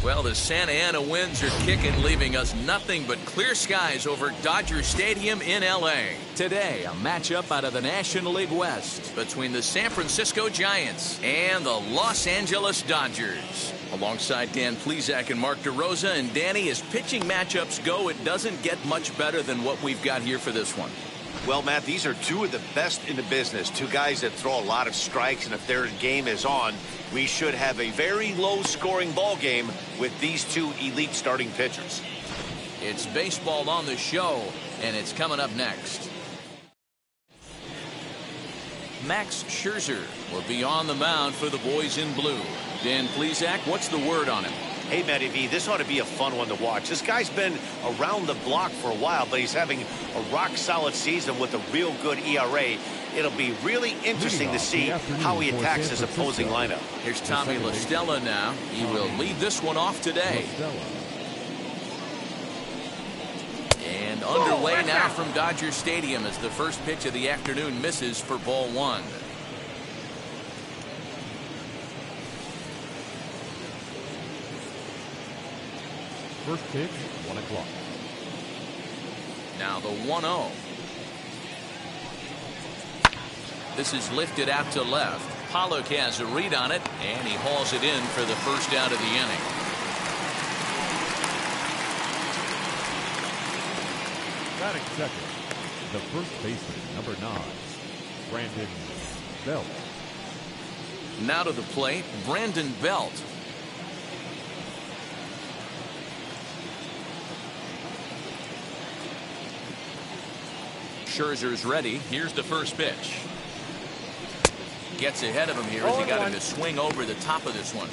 Well, the Santa Ana winds are kicking, leaving us nothing but clear skies over Dodger Stadium in L.A. Today, a matchup out of the National League West between the San Francisco Giants and the Los Angeles Dodgers. Alongside Dan Plesac and Mark DeRosa, and Danny, as pitching matchups go, it doesn't get much better than what we've got here for this one. Well, Matt, these are two of the best in the business. Two guys that throw a lot of strikes, and if their game is on, we should have a very low-scoring ball game with these two elite starting pitchers. It's baseball on the show, and it's coming up next. Max Scherzer will be on the mound for the boys in blue. Dan Plesac, what's the word on him? Hey, Matty V, this ought to be a fun one to watch. This guy's been around the block for a while, but he's having a rock-solid season with a real good ERA. It'll be really interesting to see how he attacks his opposing lineup. Here's Tommy La Stella now. He will lead this one off today. And underway now from Dodger Stadium as the first pitch of the afternoon misses for ball one. First pitch, 1 o'clock. Now the 1-0. This is lifted out to left. Pollock has a read on it, and he hauls it in for the first out of the inning. Batting second, the first baseman, number 9, Brandon Belt. Now to the plate, Brandon Belt. Scherzer's ready. Here's the first pitch. Gets ahead of him here as he got him to swing over the top of this one.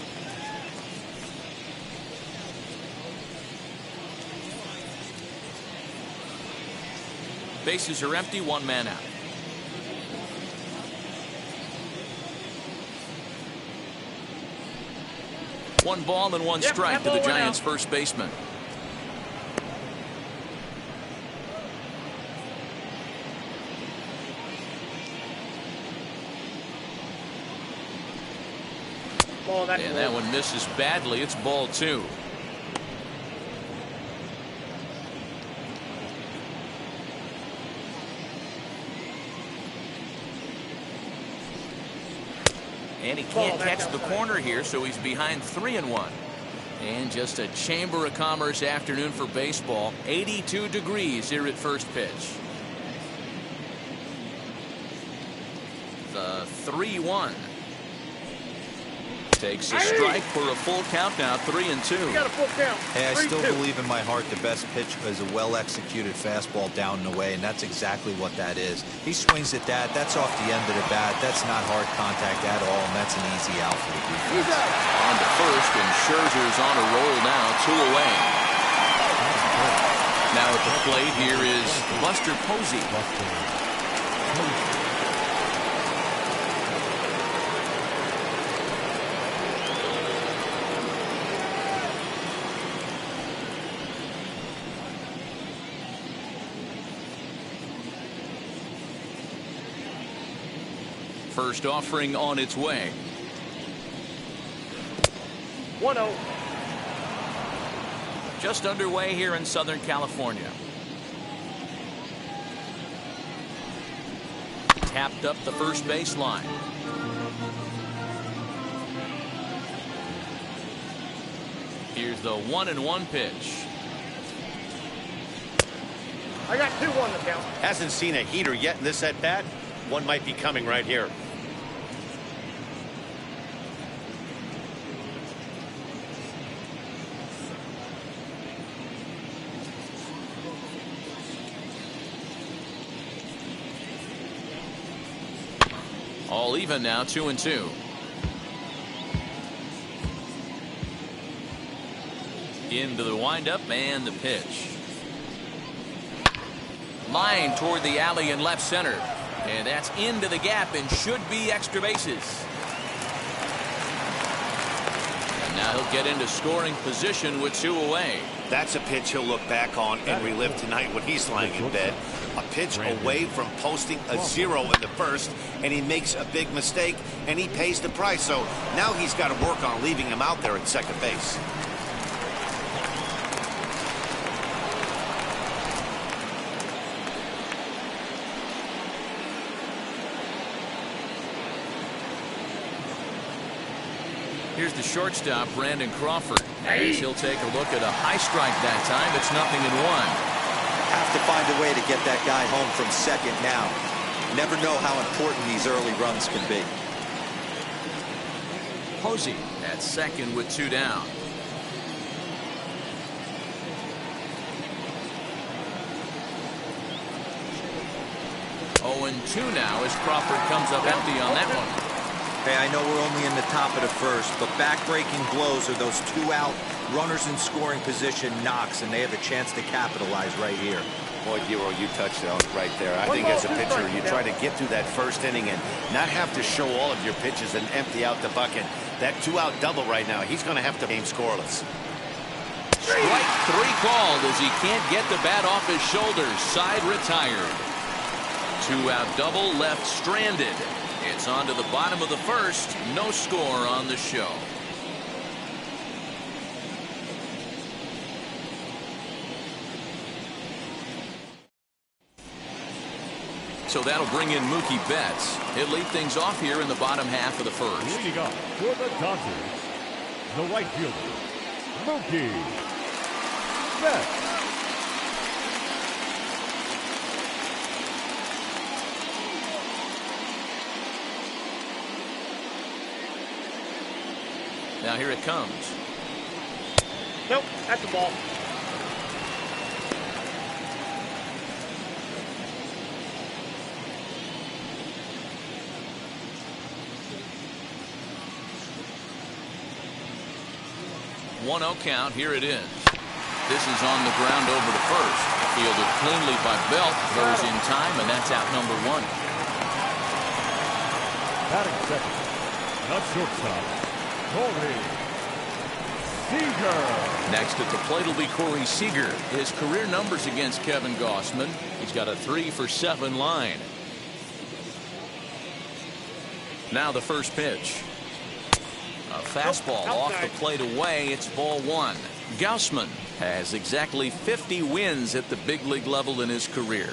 Bases are empty, one man out. One ball and one strike to the Giants' first baseman. And that one misses badly. It's ball two. And he can't catch the corner here, so he's behind 3-1. And just a Chamber of Commerce afternoon for baseball. 82 degrees here at first pitch. The 3-1. Takes a strike for a full count now, 3-2. You got a full count. Hey, I still 3-2. believe in my heart the best pitch is a well-executed fastball down and away, and that's exactly what that is. He swings at that. That's off the end of the bat. That's not hard contact at all, and that's an easy out for the defense. On to first, and Scherzer's on a roll now, 2 away. Now at the plate, here is Buster Posey. First offering on its way. 1-0. Just underway here in Southern California. Tapped up the first baseline. Here's the 1-1 pitch. I got 2 on the count. Hasn't seen a heater yet in this at-bat. One might be coming right here. All even now, 2-2. Into the windup and the pitch. Line toward the alley in left center. And that's into the gap and should be extra bases. And now he'll get into scoring position with 2 away. That's a pitch he'll look back on and relive tonight when he's lying in bed. A pitch away from posting a 0 in the first, and he makes a big mistake, and he pays the price. So now he's got to work on leaving him out there at second base. Here's the shortstop, Brandon Crawford. As he'll take a look at a high strike that time. It's 0-1. Have to find a way to get that guy home from second now. Never know how important these early runs can be. Posey at second with 2 down. Oh, and 2 now as Crawford comes up empty on that one. Hey, I know we're only in the top of the first, but back-breaking blows are those 2-out runners in scoring position knocks, and they have a chance to capitalize right here. Boy, Giro, you touched it right there. I think as a pitcher, you try to get through that first inning and not have to show all of your pitches and empty out the bucket. That 2-out double right now, he's going to have to game scoreless. Strike 3 called as he can't get the bat off his shoulders. Side retired. 2-out double left stranded. It's on to the bottom of the first. No score on the show. So that'll bring in Mookie Betts. He'll lead things off here in the bottom half of the first. Leading up for the Dodgers, the right fielder, Mookie Betts. Now here it comes. Nope, that's the ball. One-0 count. Here it is. This is on the ground over to first. Fielded cleanly by Belt. Goes in time, and that's out number 1. Batting second, not shortstop, Corey Seager. Next at the plate will be Corey Seager. His career numbers against Kevin Gossman. He's got a 3-for-7 line. Now the first pitch. A fastball off the plate away. It's ball 1. Gossman has exactly 50 wins at the big league level in his career.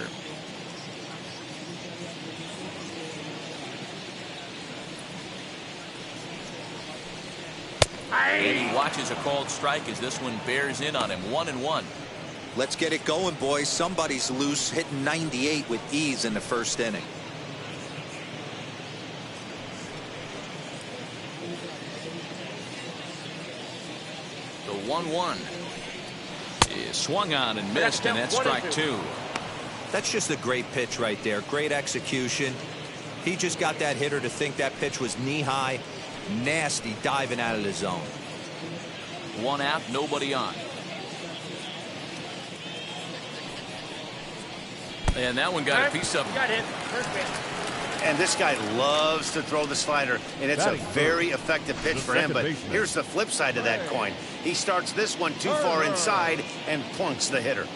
And he watches a called strike as this one bears in on him. 1-1. Let's get it going, boys. Somebody's loose, hitting 98 with ease in the first inning. The 1-1 is swung on and missed, and that's strike 2. That's just a great pitch right there. Great execution. He just got that hitter to think that pitch was knee-high. Nasty diving out of the zone. 1 out, nobody on. And that one got a piece of him. Got hit. First pitch. And this guy loves to throw the slider, and it's a very effective pitch for him. But here's the flip side of that coin. He starts this one too far inside and plunks the hitter.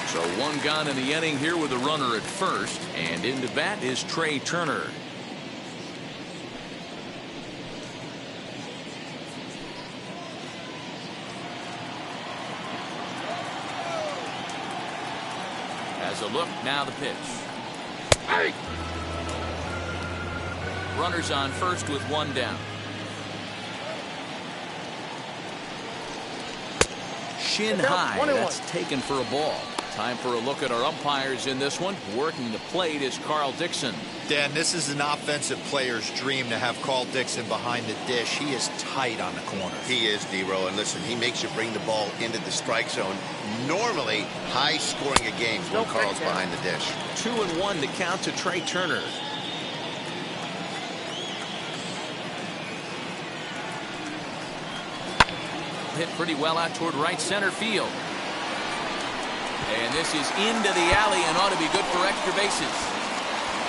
So 1 gone in the inning here with a runner at first, and into bat is Trey Turner. As a look, now the pitch. Hey! Runners on first with 1 down. Shin high, that's taken for a ball. Time for a look at our umpires in this one. Working the plate is Carl Dixon. Dan, this is an offensive player's dream to have Carl Dixon behind the dish. He is tight on the corner. He is, D-Row, and listen, he makes you bring the ball into the strike zone. Normally, high scoring of games when Carl's behind the dish. 2-1 to count to Trey Turner. Hit pretty well out toward right center field. And this is into the alley and ought to be good for extra bases.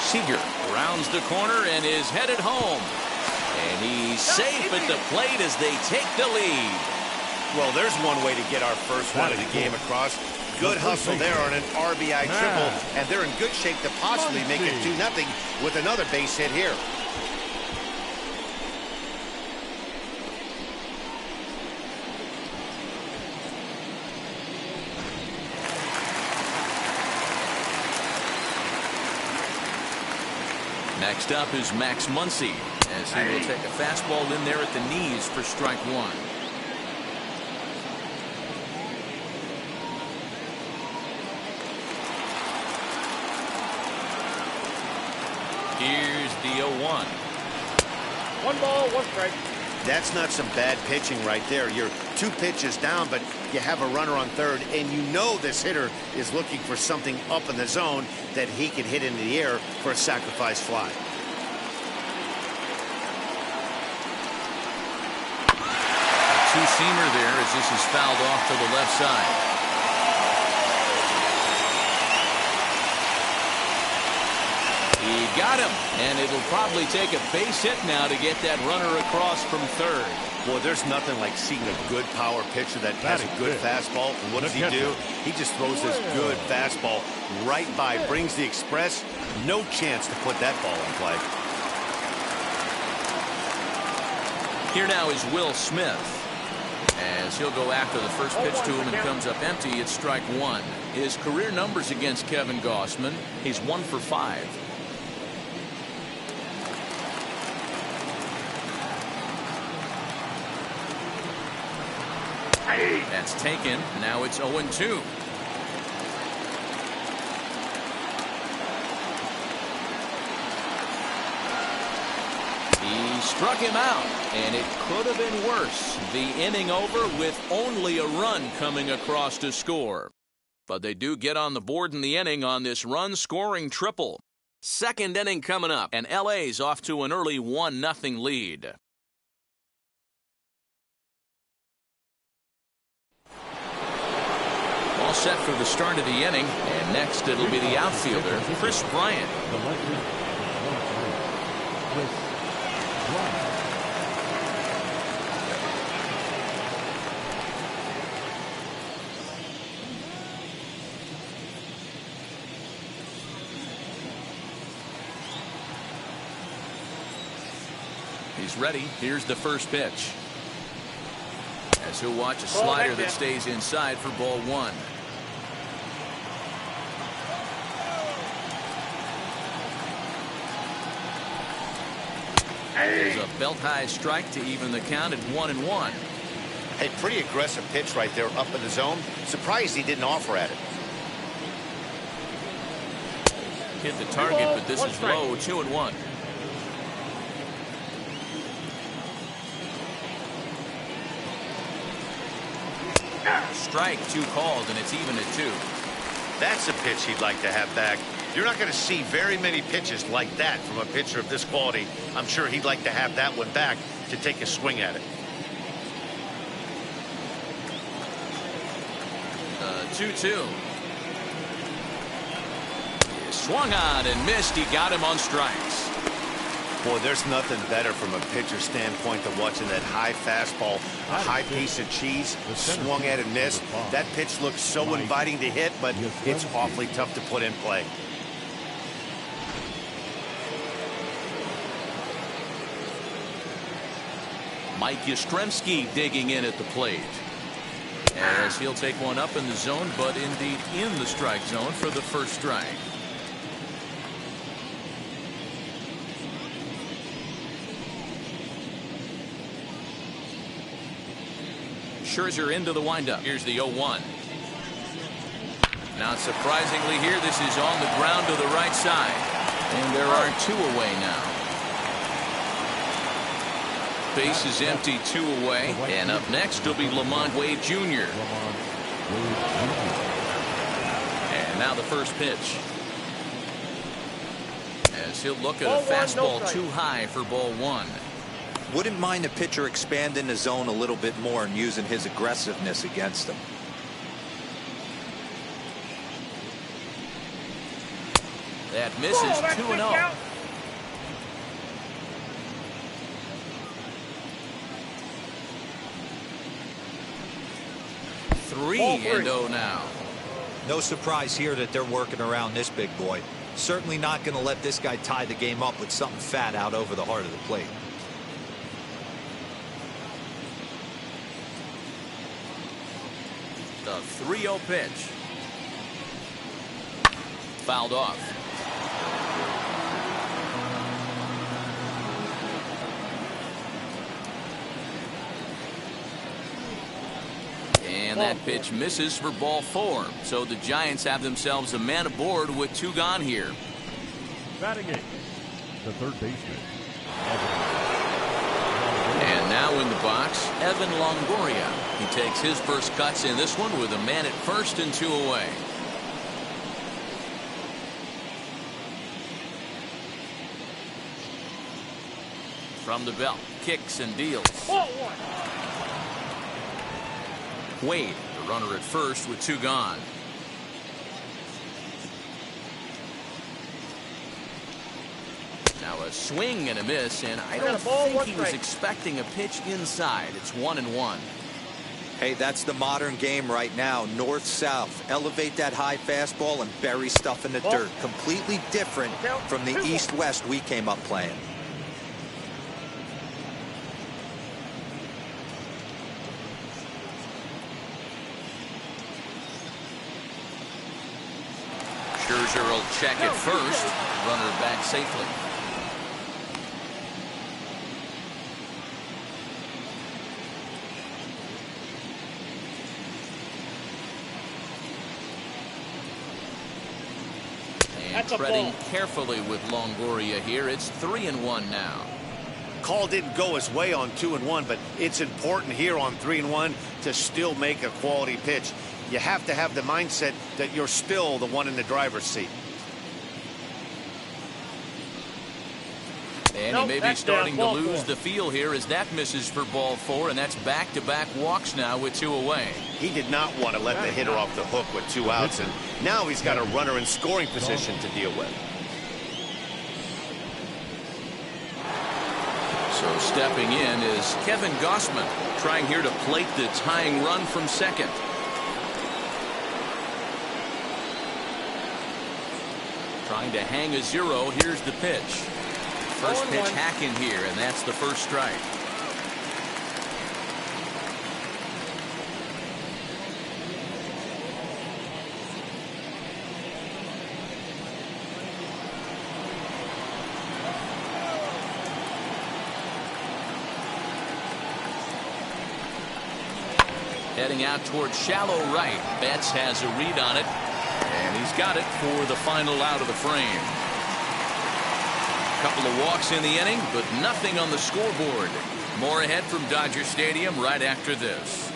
Seager rounds the corner and is headed home. And he's safe at the plate as they take the lead. Well, there's one way to get our first run of the game across. Good hustle there on an RBI triple, and they're in good shape to possibly make it 2-0 with another base hit here. Next up is Max Muncy, as he will take a fastball in there at the knees for strike 1. Here's the 0-1. 1 ball, 1 strike. That's not some bad pitching right there. You're 2 pitches down, but you have a runner on third, and you know this hitter is looking for something up in the zone that he can hit into the air for a sacrifice fly. Two-seamer there as this is fouled off to the left side. He got him, and it'll probably take a base hit now to get that runner across from third. Well, there's nothing like seeing a good power pitcher that has a good fastball. And what does he do? He just throws this good fastball right by, brings the express. No chance to put that ball in play. Here now is Will Smith, as he'll go after the first pitch to him and comes up empty. It's strike 1. His career numbers against Kevin Gausman, he's 1 for 5. That's taken. Now it's 0-2. He struck him out, and it could have been worse. The inning over with only a run coming across to score. But they do get on the board in the inning on this run-scoring triple. Second inning coming up, and LA's off to an early 1-0 lead. All set for the start of the inning, and next it'll be the outfielder, Chris Bryant. He's ready. Here's the first pitch. As he'll watch a slider that stays inside for ball 1. There's a belt-high strike to even the count at 1-1. Hey, pretty aggressive pitch right there up in the zone. Surprised he didn't offer at it. hit the target, but this is low. 2-1. Strike, 2 called, and it's even at 2. That's a pitch he'd like to have back. You're not going to see very many pitches like that from a pitcher of this quality. I'm sure he'd like to have that one back to take a swing at it. 2-2. Swung on and missed. He got him on strikes. Boy, there's nothing better from a pitcher standpoint than watching that high fastball, a high piece of cheese, swung at and missed. That pitch looks so inviting to hit, but it's awfully tough to put in play. Mike Yastrzemski digging in at the plate. As he'll take one up in the zone, but indeed in the strike zone for the first strike. Scherzer into the windup. Here's the 0-1. Now, surprisingly here, this is on the ground to the right side. And there are 2 away now. Base is empty, 2 away. And up next will be Lamont Wade Jr. And now the first pitch. As he'll look at a fastball too high for ball 1. Wouldn't mind a pitcher expanding the zone a little bit more and using his aggressiveness against him. That misses. 2-0. Three and 0 now. No surprise here that they're working around this big boy. Certainly not going to let this guy tie the game up with something fat out over the heart of the plate. The 3-0 pitch. Fouled off. And that pitch misses for ball 4. So the Giants have themselves a man aboard with 2 gone here. Batting it, the third baseman. And now in the box, Evan Longoria. He takes his first cuts in this one with a man at first and 2 away. From the belt, kicks and deals. Wade, the runner at first with 2 gone. Now a swing and a miss, and I don't think he was expecting a pitch inside. It's 1-1. Hey, that's the modern game right now. North-south. Elevate that high fastball and bury stuff in the dirt. Completely different from the east-west we came up playing. Scherzer will check it first. Runner back safely. And treading carefully with Longoria here. It's 3-1 now. Call didn't go his way on 2-1, but it's important here on 3-1 to still make a quality pitch. You have to have the mindset that you're still the one in the driver's seat. And he may be starting to lose the feel here as that misses for ball 4, and that's back-to-back walks now with 2 away. He did not want to let the hitter off the hook with 2 outs, and now he's got a runner in scoring position to deal with. So stepping in is Kevin Gausman, trying here to plate the tying run from second. Trying to hang a 0. Here's the pitch. First pitch hacking here, and that's the first strike. Heading out towards shallow right. Betts has a read on it. And And he's got it for the final out of the frame. A couple of walks in the inning, but nothing on the scoreboard. More ahead from Dodger Stadium right after this.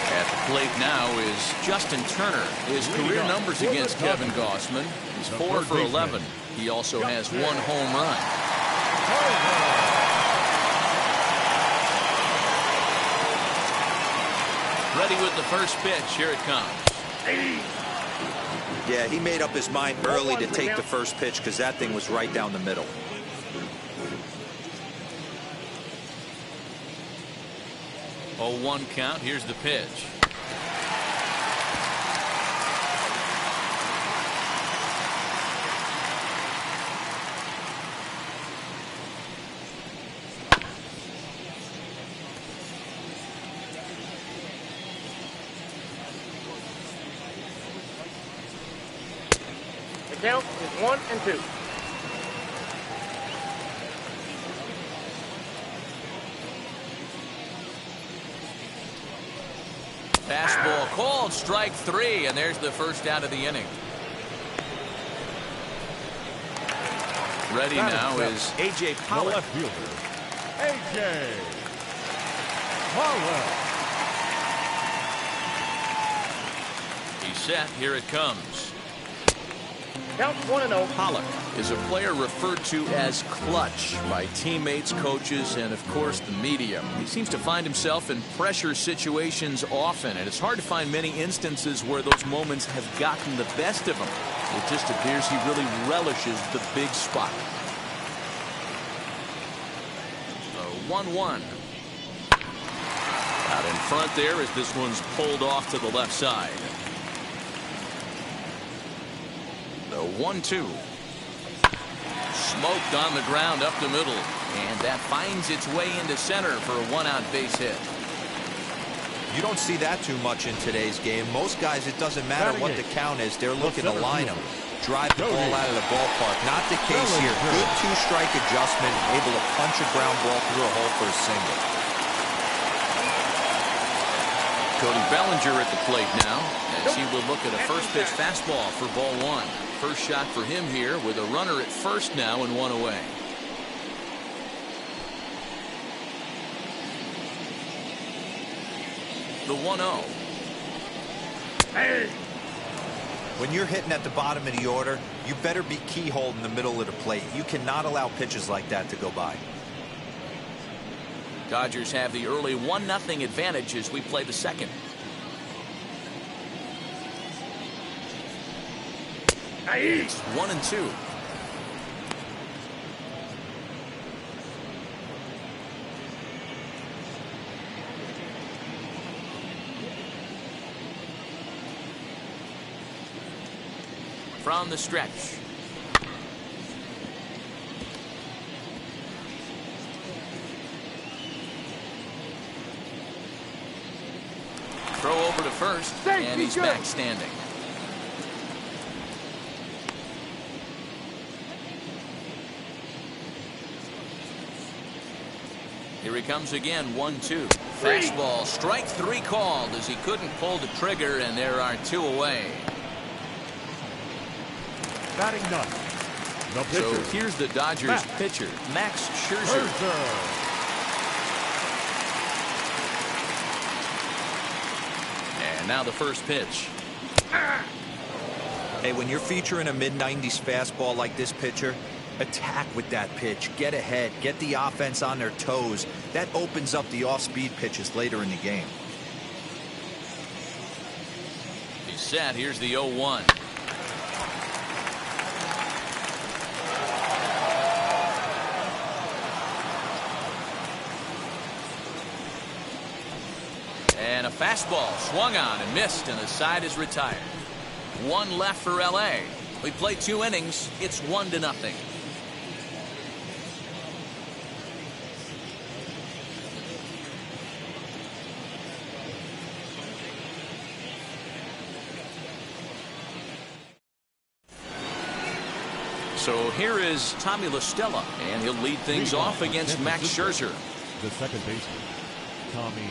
At the plate now is Justin Turner. His career numbers against Kevin Gausman. He's 4 for 11. He also has 1 home run. Ready with the first pitch. Here it comes. Yeah, he made up his mind early to take the first pitch because that thing was right down the middle. Oh, 1 count. Here's the pitch. The count is 1 and 2. Fastball called, strike 3, and there's the first out of the inning. Ready now is A.J. Pollock. The left fielder, A.J. Pollock. He's set. Here it comes. Count 1 and 0. Pollock is a player referred to as clutch by teammates, coaches, and of course the media. He seems to find himself in pressure situations often, and it's hard to find many instances where those moments have gotten the best of him. It just appears he really relishes the big spot. 1-1. Out in front there as this one's pulled off to the left side. The 1-2. Smoked on the ground up the middle, and that finds its way into center for a 1-out base hit. You don't see that too much in today's game. Most guys, it doesn't matter what the count is. They're looking to line them, drive the ball out of the ballpark. Not the case here. Good 2-strike adjustment, able to punch a ground ball through a hole for a single. Cody Bellinger at the plate now, as he will look at a first pitch fastball for ball 1. First shot for him here with a runner at first now and 1 away. The 1-0. Hey. When you're hitting at the bottom of the order, you better be keyholed in the middle of the plate. You cannot allow pitches like that to go by. Dodgers have the early 1-0 advantage as we play the second. It's 1-2. From the stretch. Throw over to first, and he's back standing. Here he comes again, 1-2. Fastball, strike 3 called as he couldn't pull the trigger, and there are 2 away. Batting ninth, the pitcher. So here's the Dodgers pitcher, Max Scherzer. And now the first pitch. Hey, when you're featuring a mid-90s fastball like this pitcher, attack with that pitch. Get ahead. Get the offense on their toes. That opens up the off-speed pitches later in the game. He's set. Here's the 0-1. And a fastball swung on and missed, and the side is retired. 1 left for L.A. We played 2 innings. It's 1-0. So here is Tommy La Stella, and he'll lead things off against Max Scherzer. The second baseman, Tommy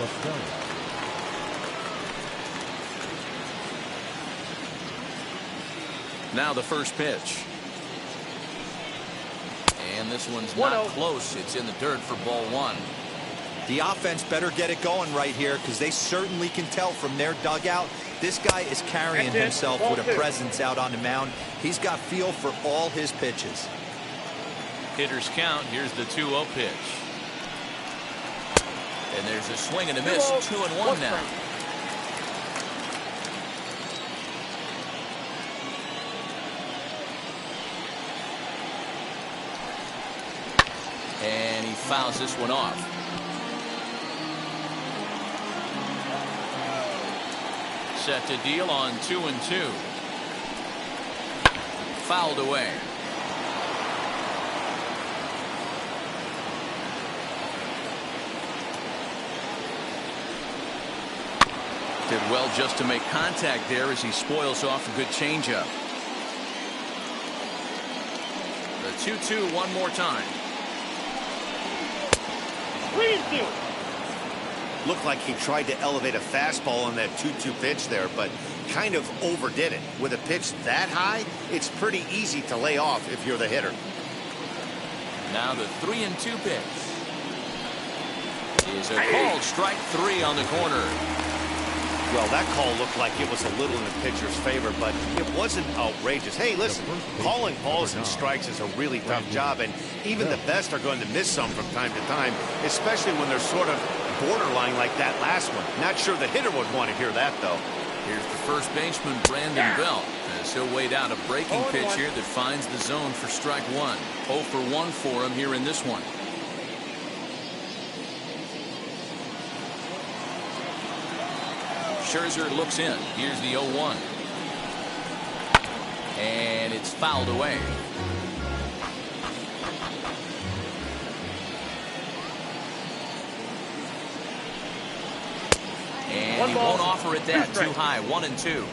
La Stella. Now the first pitch. And this one's not close. It's in the dirt for ball one. The offense better get it going right here, because they certainly can tell from their dugout this guy is carrying himself with a presence out on the mound. He's got feel for all his pitches. Hitters count. Here's the 2-0 pitch. And there's a swing and a miss. 2-1 now. And he fouls this one off. Set to deal on 2-2. Fouled away. Did well just to make contact there as he spoils off a good changeup. The 2-2 one more time. Looked like he tried to elevate a fastball on that 2-2 pitch there, but kind of overdid it. With a pitch that high, it's pretty easy to lay off if you're the hitter. Now the 3-2 pitch is a called strike 3 on the corner. Well, that call looked like it was a little in the pitcher's favor, but it wasn't outrageous. Hey, listen, calling balls and strikes is a really tough job, and even the best are going to miss some from time to time, especially when they're sort of borderline like that last one. Not sure the hitter would want to hear that, though. Here's the first baseman, Brandon Belt, as he'll wait out a breaking pitch here that finds the zone for strike 1. 0 for 1 for him here in this one. Scherzer looks in. Here's the 0-1. And it's fouled away. And he won't offer it that. Too high. 1-2.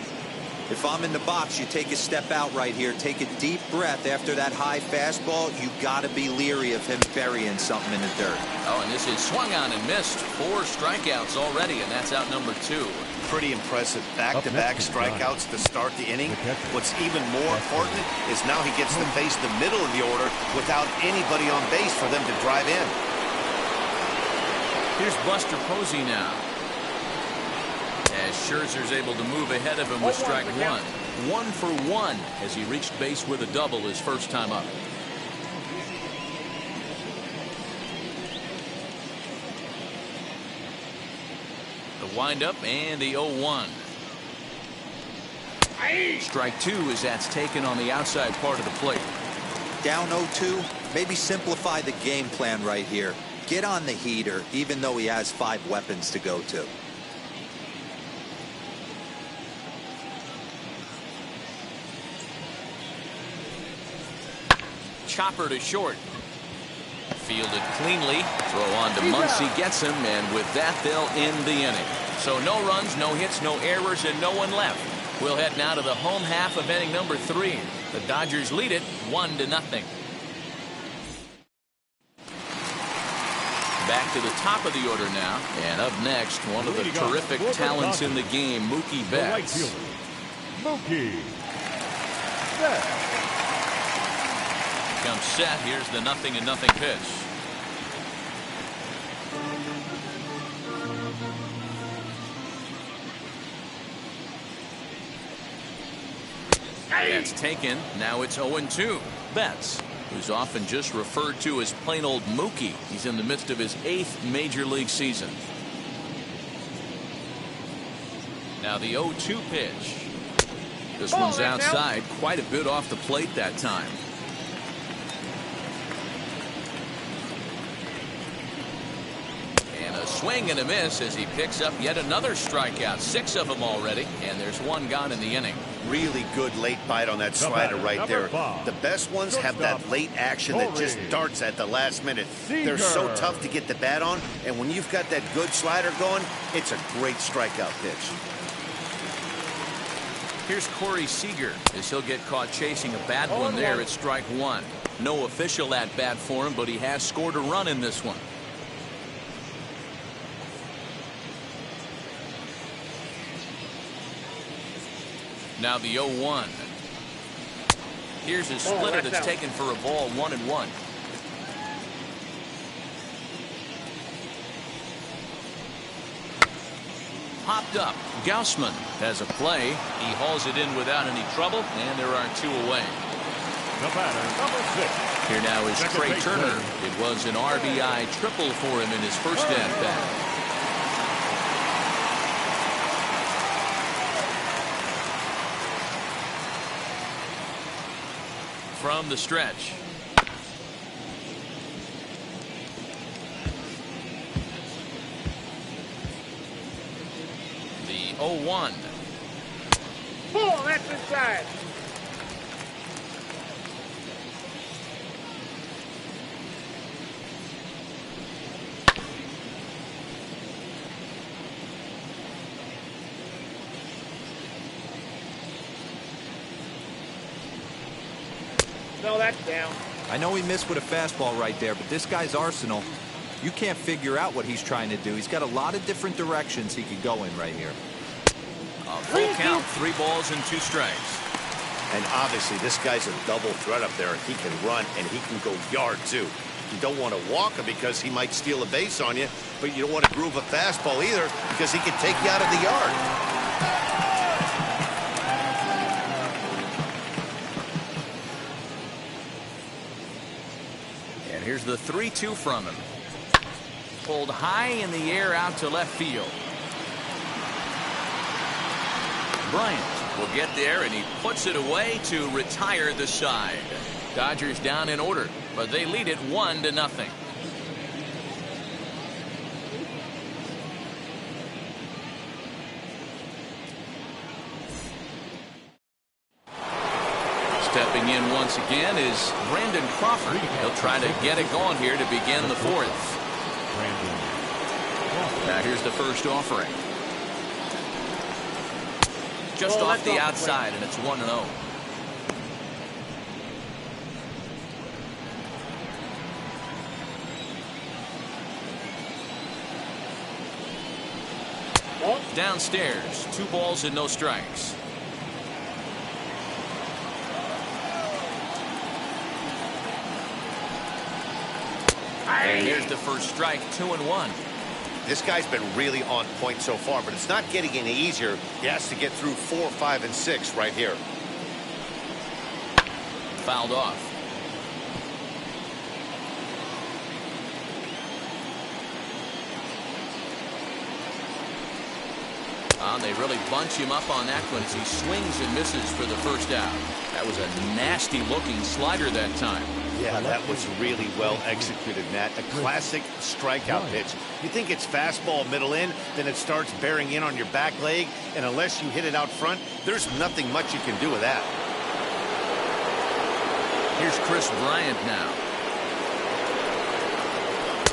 If I'm in the box, you take a step out right here. Take a deep breath after that high fastball. You got to be leery of him burying something in the dirt. Oh, and this is swung on and missed. 4 strikeouts already, and that's out number 2. Pretty impressive back-to-back strikeouts to start the inning. What's even more important is now he gets to face the middle of the order without anybody on base for them to drive in. Here's Buster Posey now, as Scherzer's able to move ahead of him with strike 1. 1 for 1 as he reached base with a double his first time up. The windup and the 0-1. Strike 2 as that's taken on the outside part of the plate. Down 0-2, maybe simplify the game plan right here. Get on the heater, even though he has 5 weapons to go to. Chopper to short. Fielded cleanly. Throw on to Muncy, gets him, and with that they'll end the inning. So no runs, no hits, no errors, and no one left. We'll head now to the home half of inning number 3. The Dodgers lead it 1-0. Back to the top of the order now, and up next, one of the terrific talents in the game, Mookie Betts. The right fielder, Mookie Betts. Comes set. Here's the 0-0 pitch. That's taken. Now it's 0-2. Betts, who's often just referred to as plain old Mookie. He's in the midst of his 8th major league season. Now the 0-2 pitch. This one's outside, quite a bit off the plate that time. And a swing and a miss as he picks up yet another strikeout. 6 of them already, and there's 1 gone in the inning. Really good late bite on that slider right there. The best ones have that late action that just darts at the last minute. They're so tough to get the bat on, and when you've got that good slider going, it's a great strikeout pitch. Here's Corey Seager as he'll get caught chasing a bad one there at strike one. No official at bat for him, but he has scored a run in this one. Now the 0-1. Here's a splitter that's taken for a ball, 1-1. Popped up. Gaussman has a play. He hauls it in without any trouble, and there are two away. The batter, number 6. Here now is Second Trey base Turner. man. It was an RBI triple for him in his first at-bat. From the stretch. The 0-1. Ball, that's inside. No, that's down. I know he missed with a fastball right there, but this guy's arsenal, you can't figure out what he's trying to do. He's got a lot of different directions he could go in right here. A full count, 3 balls and 2 strikes. And obviously, this guy's a double threat up there. He can run and he can go yard, too. You don't want to walk him because he might steal a base on you, but you don't want to groove a fastball either because he can take you out of the yard. Here's the 3-2 from him. Pulled high in the air out to left field. Bryant will get there, and he puts it away to retire the side. Dodgers down in order, but they lead it 1-0. Stepping in once again is Brandon Crawford. He'll try to get it going here to begin the 4th. Now here's the first offering. Just off the outside, and it's 1-0. Downstairs, 2 balls and no strikes. And here's the first strike, 2-1. This guy's been really on point so far, but it's not getting any easier. He has to get through 4, 5, and 6 right here. Fouled off. They really bunch him up on that one as he swings and misses for the first out. That was a nasty looking slider that time. Yeah, that was really well executed, Matt. A classic strikeout pitch. You think it's fastball middle in, then it starts bearing in on your back leg, and unless you hit it out front, there's nothing much you can do with that. Here's Chris Bryant now.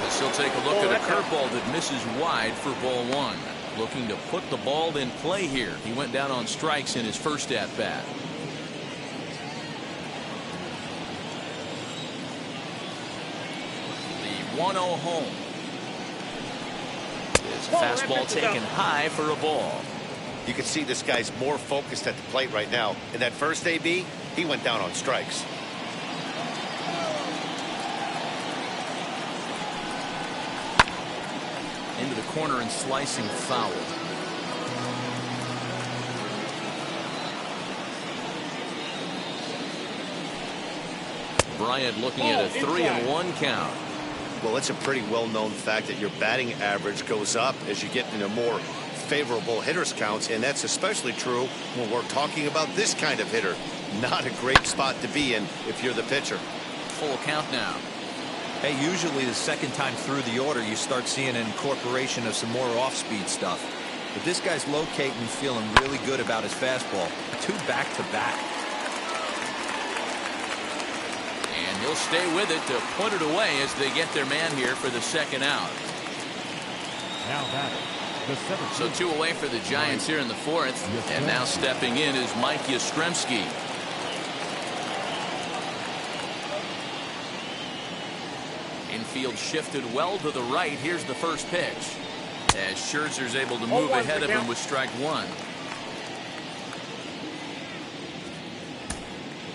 As he'll take a look at a curveball that misses wide for ball 1. Looking to put the ball in play here. He went down on strikes in his first at-bat. The 1-0 home. It's a fastball taken high for a ball. You can see this guy's more focused at the plate right now. In that first AB, he went down on strikes. Into the corner and slicing foul. Bryant looking at a 3-1 count. Well, it's a pretty well-known fact that your batting average goes up as you get into more favorable hitters counts, and that's especially true when we're talking about this kind of hitter. Not a great spot to be in if you're the pitcher. Full count now. Hey, usually the second time through the order, you start seeing an incorporation of some more off-speed stuff. But this guy's locating and feeling really good about his fastball. 2 back-to-back. And he'll stay with it to put it away as they get their man here for the second out. Now batting, So 2 away for the Giants here in the 4th. And now stepping in is Mike Yastrzemski. Infield shifted well to the right. Here's the first pitch. As Scherzer's able to move ahead of him with strike 1.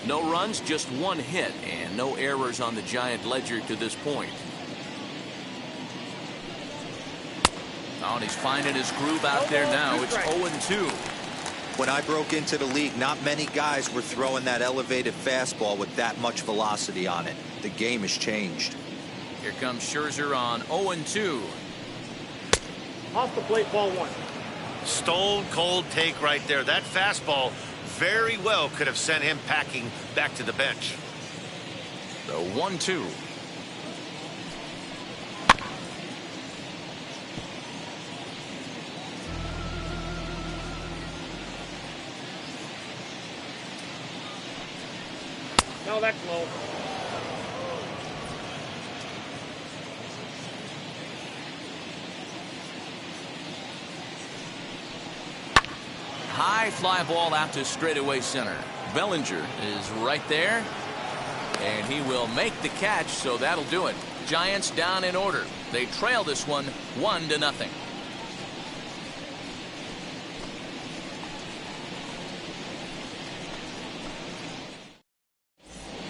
No runs, just 1 hit, and no errors on the Giant ledger to this point. Oh, and he's finding his groove out there now. It's 0-2. When I broke into the league, not many guys were throwing that elevated fastball with that much velocity on it. The game has changed. Here comes Scherzer on 0-2. Off the plate, ball 1. Stone cold take right there. That fastball very well could have sent him packing back to the bench. The 1-2. No, that's low. High fly ball out to straightaway center. Bellinger is right there, and he will make the catch, so that'll do it. Giants down in order. They trail this one 1-0.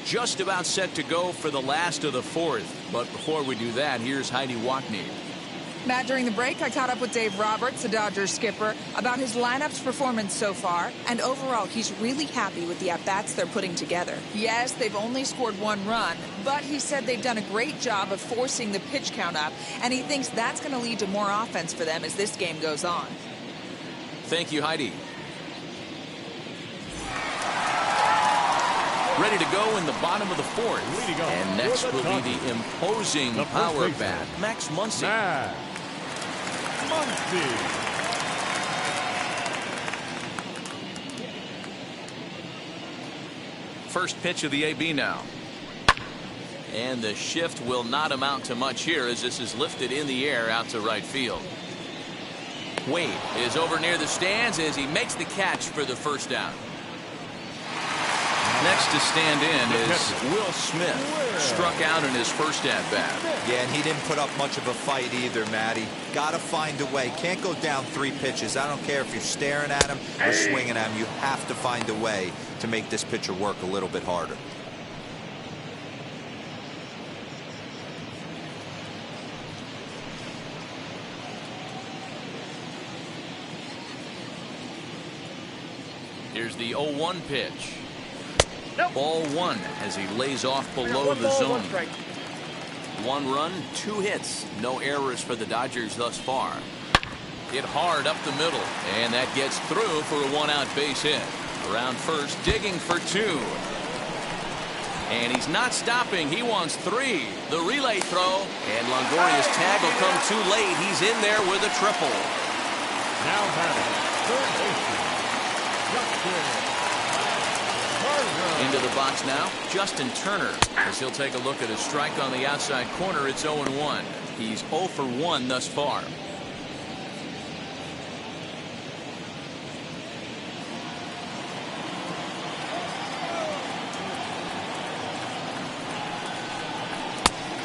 Just about set to go for the last of the 4th, but before we do that, here's Heidi Watney. Matt, during the break, I caught up with Dave Roberts, the Dodgers skipper, about his lineup's performance so far, and overall, he's really happy with the at-bats they're putting together. Yes, they've only scored 1 run, but he said they've done a great job of forcing the pitch count up, and he thinks that's going to lead to more offense for them as this game goes on. Thank you, Heidi. Ready to go in the bottom of the 4th. And next will be the imposing power bat, Max Muncy. First pitch of the AB now. And the shift will not amount to much here as this is lifted in the air out to right field. Wade is over near the stands as he makes the catch for the first down. Next to stand in is Will Smith. Struck out in his first at-bat. Yeah, and he didn't put up much of a fight either, Matty. Got to find a way. Can't go down 3 pitches. I don't care if you're staring at him or swinging at him. You have to find a way to make this pitcher work a little bit harder. Here's the 0-1 pitch. Ball 1 as he lays off below the zone. 1 run, 2 hits. No errors for the Dodgers thus far. Hit hard up the middle, and that gets through for a 1-out base hit. Around first, digging for 2. And he's not stopping. He wants 3. The relay throw, and Longoria's tag will come too late. He's in there with a triple. Now batting, third baseman, Justin. Into the box now, Justin Turner, as he'll take a look at his strike on the outside corner. It's 0-1. He's 0 for 1 thus far.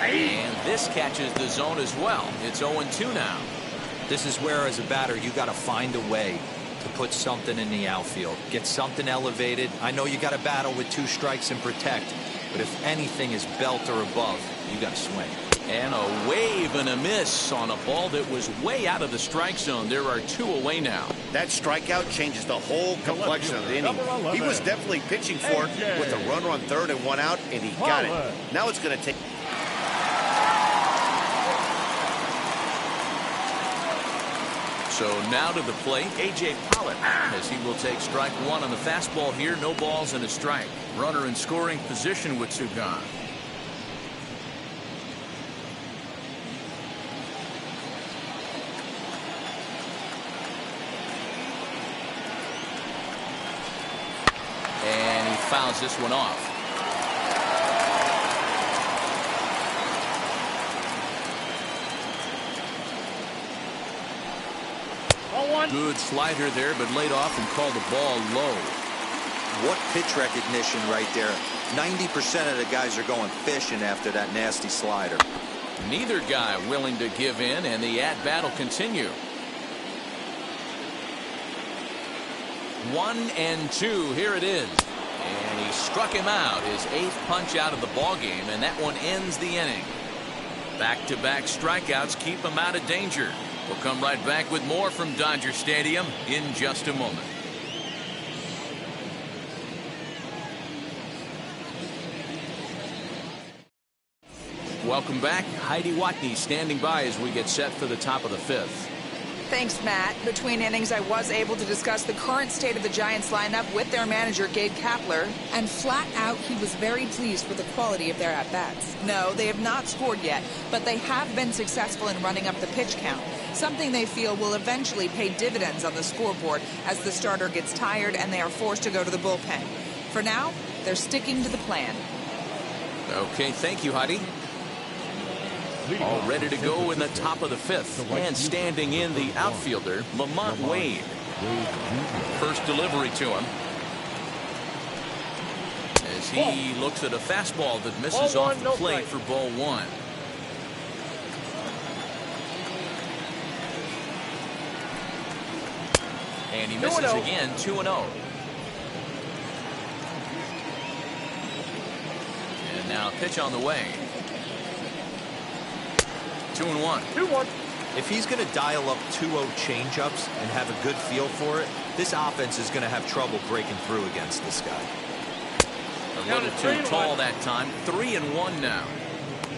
And this catches the zone as well. It's 0-2 now. This is where, as a batter, you got to find a way to put something in the outfield. Get something elevated. I know you got to battle with 2 strikes and protect, but if anything is belt or above, you got to swing. And a wave and a miss on a ball that was way out of the strike zone. There are 2 away now. That strikeout changes the whole complexion of the inning. He was definitely pitching for it with a runner on third and 1 out, and he got it. Now it's going to take... So now to the plate, A.J. Pollock, as he will take strike 1 on the fastball here. No balls and a strike. Runner in scoring position with 2 gone. And he fouls this one off. 1. Good slider there, but laid off and called the ball low. What pitch recognition right there. 90% of the guys are going fishing after that nasty slider. Neither guy willing to give in, and the at-bat will continue. 1-2. Here it is. And he struck him out, his 8th punch out of the ball game, and that one ends the inning. Back-to-back strikeouts keep him out of danger. We'll come right back with more from Dodger Stadium in just a moment. Welcome back. Heidi Watney standing by as we get set for the top of the 5th. Thanks, Matt. Between innings, I was able to discuss the current state of the Giants lineup with their manager, Gabe Kapler, and flat out, he was very pleased with the quality of their at-bats. No, they have not scored yet, but they have been successful in running up the pitch count, something they feel will eventually pay dividends on the scoreboard as the starter gets tired and they are forced to go to the bullpen. For now, they're sticking to the plan. Okay, thank you, Heidi. All ready to go in the top of the 5th. And standing in the outfielder, Lamont Wade. First delivery to him. As he looks at a fastball that misses off the plate for ball 1. And he misses again, 2-0. And now pitch on the way. 2-1. 2-1. If he's going to dial up 2-0 changeups and have a good feel for it, this offense is going to have trouble breaking through against this guy. A little too tall that time. 3-1 now.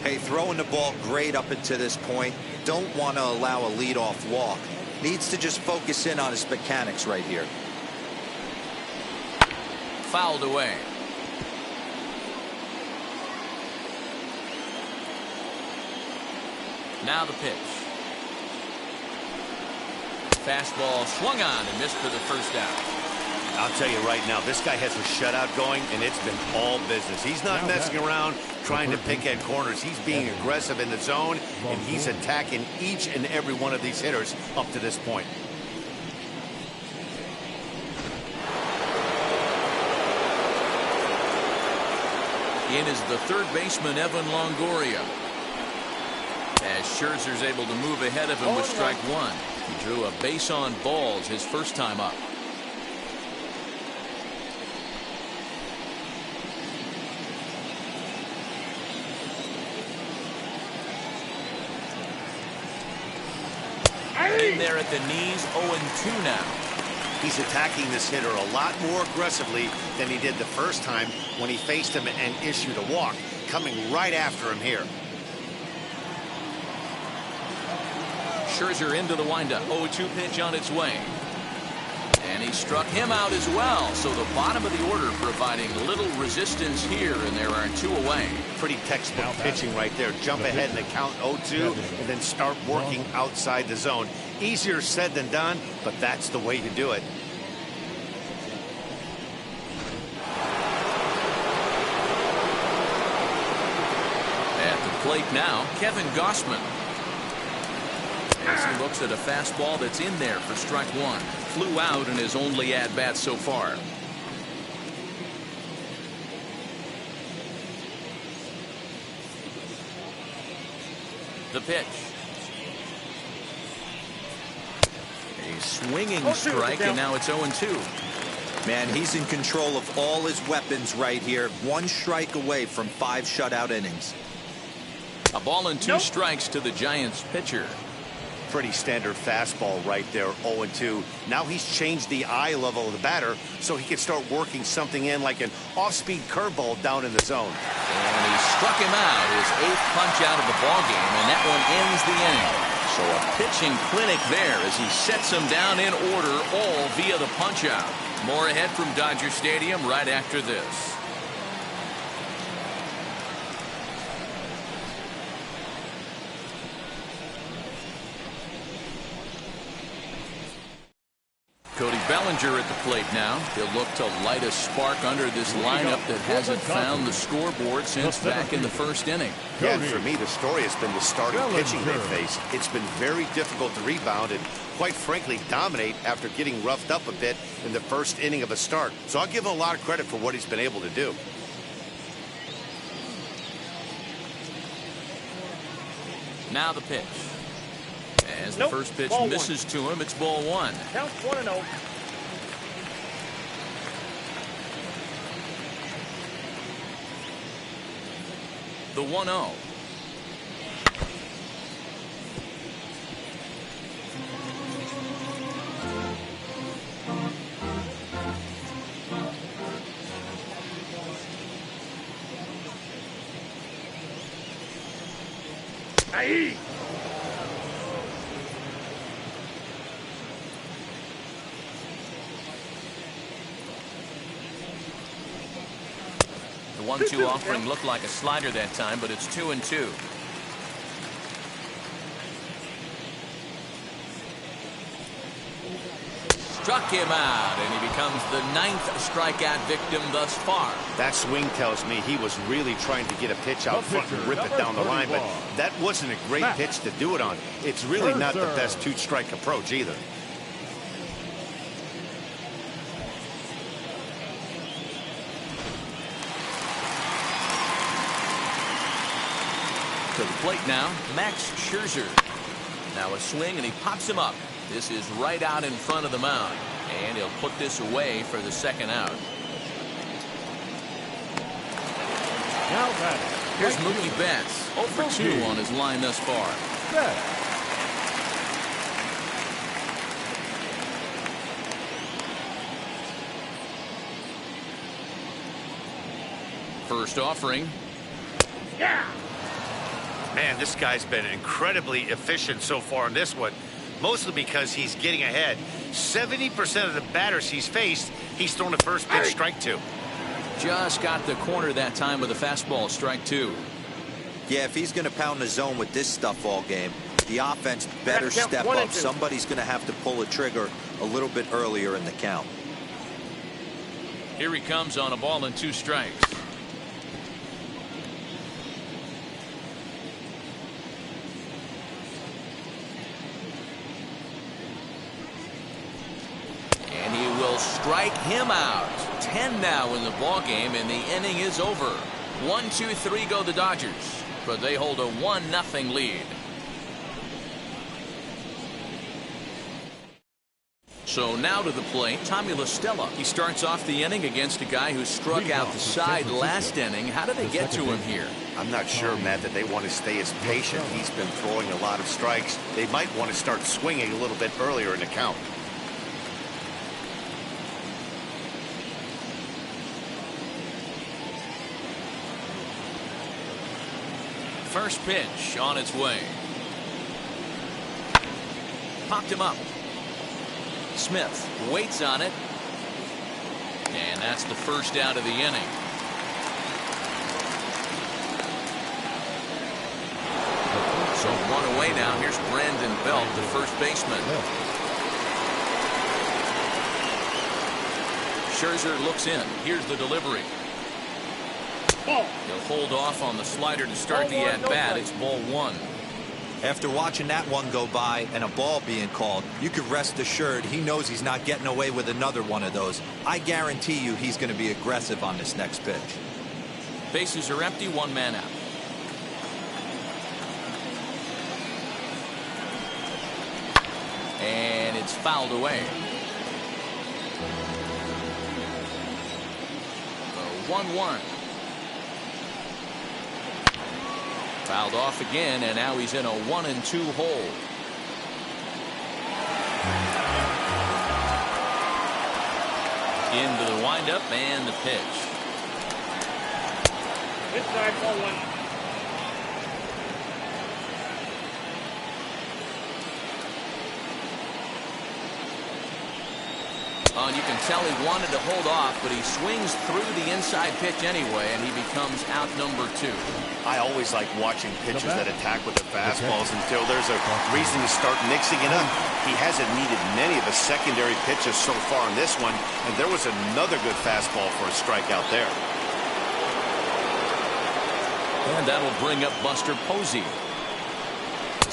Hey, throwing the ball great up until this point. Don't want to allow a leadoff walk. Needs to just focus in on his mechanics right here. Fouled away. Now the pitch. Fastball swung on and missed for the first out. I'll tell you right now, this guy has a shutout going, and it's been all business. He's not messing around trying to pick at corners. He's being aggressive in the zone, and he's attacking each and every one of these hitters up to this point. In is the third baseman, Evan Longoria. As Scherzer's able to move ahead of him with strike 1. He drew a base on balls his first time up. In there at the knees, 0-2 now. He's attacking this hitter a lot more aggressively than he did the first time when he faced him and issued a walk. Coming right after him here. Scherzer into the windup. 0-2 pitch on its way. And he struck him out as well. So the bottom of the order providing little resistance here, and there are 2 away. Pretty textbook pitching right there. Jump ahead in the count 0-2 and then start working outside the zone. Easier said than done, but that's the way to do it. At the plate now, Kevin Gossman. As he looks at a fastball that's in there for strike 1. Flew out in his only at-bat so far. The pitch. A swinging strike, and now it's 0-2. Man, he's in control of all his weapons right here. 1 strike away from 5 shutout innings. A ball and 2 strikes to the Giants pitcher. Pretty standard fastball right there, 0-2. Now he's changed the eye level of the batter so he can start working something in like an off-speed curveball down in the zone. And he struck him out, his 8th punch out of the ballgame, and that one ends the inning. So a pitching clinic there as he sets him down in order, all via the punch out. More ahead from Dodger Stadium right after this. Cody Bellinger at the plate now. He'll look to light a spark under this lineup that hasn't found the scoreboard since back in the first inning. Yeah, and for me, the story has been the starting pitching they face. It's been very difficult to rebound and, quite frankly, dominate after getting roughed up a bit in the first inning of a start. So I'll give him a lot of credit for what he's been able to do. Now the pitch. As the first pitch misses to him, it's ball one. Count 1-0. The 1-0. Aye. The 1-2 offering looked like a slider that time, but it's 2-2. Struck him out, and he becomes the 9th strikeout victim thus far. That swing tells me he was really trying to get a pitch out front and rip it down the line, but that wasn't a great pitch to do it on. It's really not the best two-strike approach either. To the plate now, Max Scherzer. Now a swing, and he pops him up. This is right out in front of the mound, and he'll put this away for the second out. Now batting. Here's Mookie Betts, 0 for 2 on his line thus far. First offering. Yeah. Man, this guy's been incredibly efficient so far in this one, mostly because he's getting ahead. 70% of the batters he's faced, he's thrown a first pitch strike to. Just got the corner that time with a fastball, strike 2. Yeah, if he's going to pound the zone with this stuff all game, the offense better step up. Somebody's going to have to pull a trigger a little bit earlier in the count. Here he comes on a ball and 2 strikes. And he will strike him out. 10 now in the ball game, and the inning is over. 1, 2, 3 go the Dodgers, but they hold a 1-0 lead. So now to the plate, Tommy La Stella. He starts off the inning against a guy who struck out the side last inning. How did they get to him here? I'm not sure, Matt, that they want to stay as patient. He's been throwing a lot of strikes. They might want to start swinging a little bit earlier in the count. First pitch on its way. Popped him up. Smith waits on it. And that's the first out of the inning. So 1 away now. Here's Brandon Belt, the first baseman. Scherzer looks in. Here's the delivery. He'll hold off on the slider to start the at-bat. It's ball 1. After watching that one go by and a ball being called, you can rest assured he knows he's not getting away with another one of those. I guarantee you he's going to be aggressive on this next pitch. Bases are empty, 1 man out. And it's fouled away. 1-1. Fouled off again, and now he's in a 1-2 hole. Into the windup and the pitch. Inside, ball 1. Oh, and you can tell he wanted to hold off, but he swings through the inside pitch anyway, and he becomes out number 2. I always like watching pitchers that attack with their fastballs until there's a reason to start mixing it up. He hasn't needed many of the secondary pitches so far in this one, and there was another good fastball for a strikeout there. And that'll bring up Buster Posey.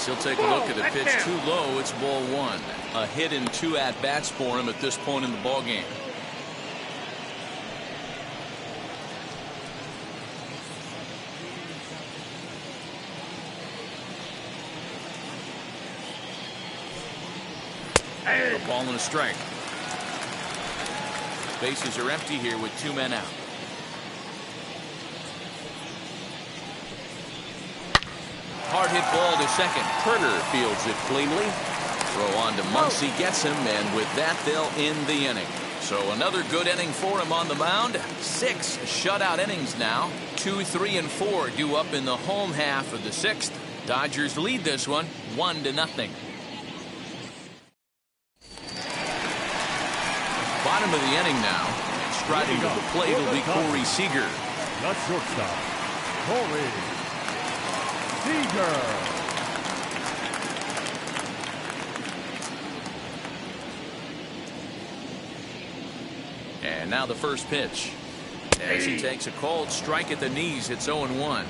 He'll take a look at the pitch too low. It's ball 1. A hit and 2 at-bats for him at this point in the ballgame. A ball and a strike. Bases are empty here with 2 men out. Hard hit ball to second. Herter fields it cleanly. Throw on to Muncy, gets him, and with that they'll end the inning. So another good inning for him on the mound. 6 shutout innings now. 2, 3, and 4 due up in the home half of the 6th. Dodgers lead this one 1-0. Bottom of the inning now. Striding to the plate will be Corey Seager. The shortstop, Corey Seager. And now the first pitch. As he takes a cold strike at the knees, it's 0-1.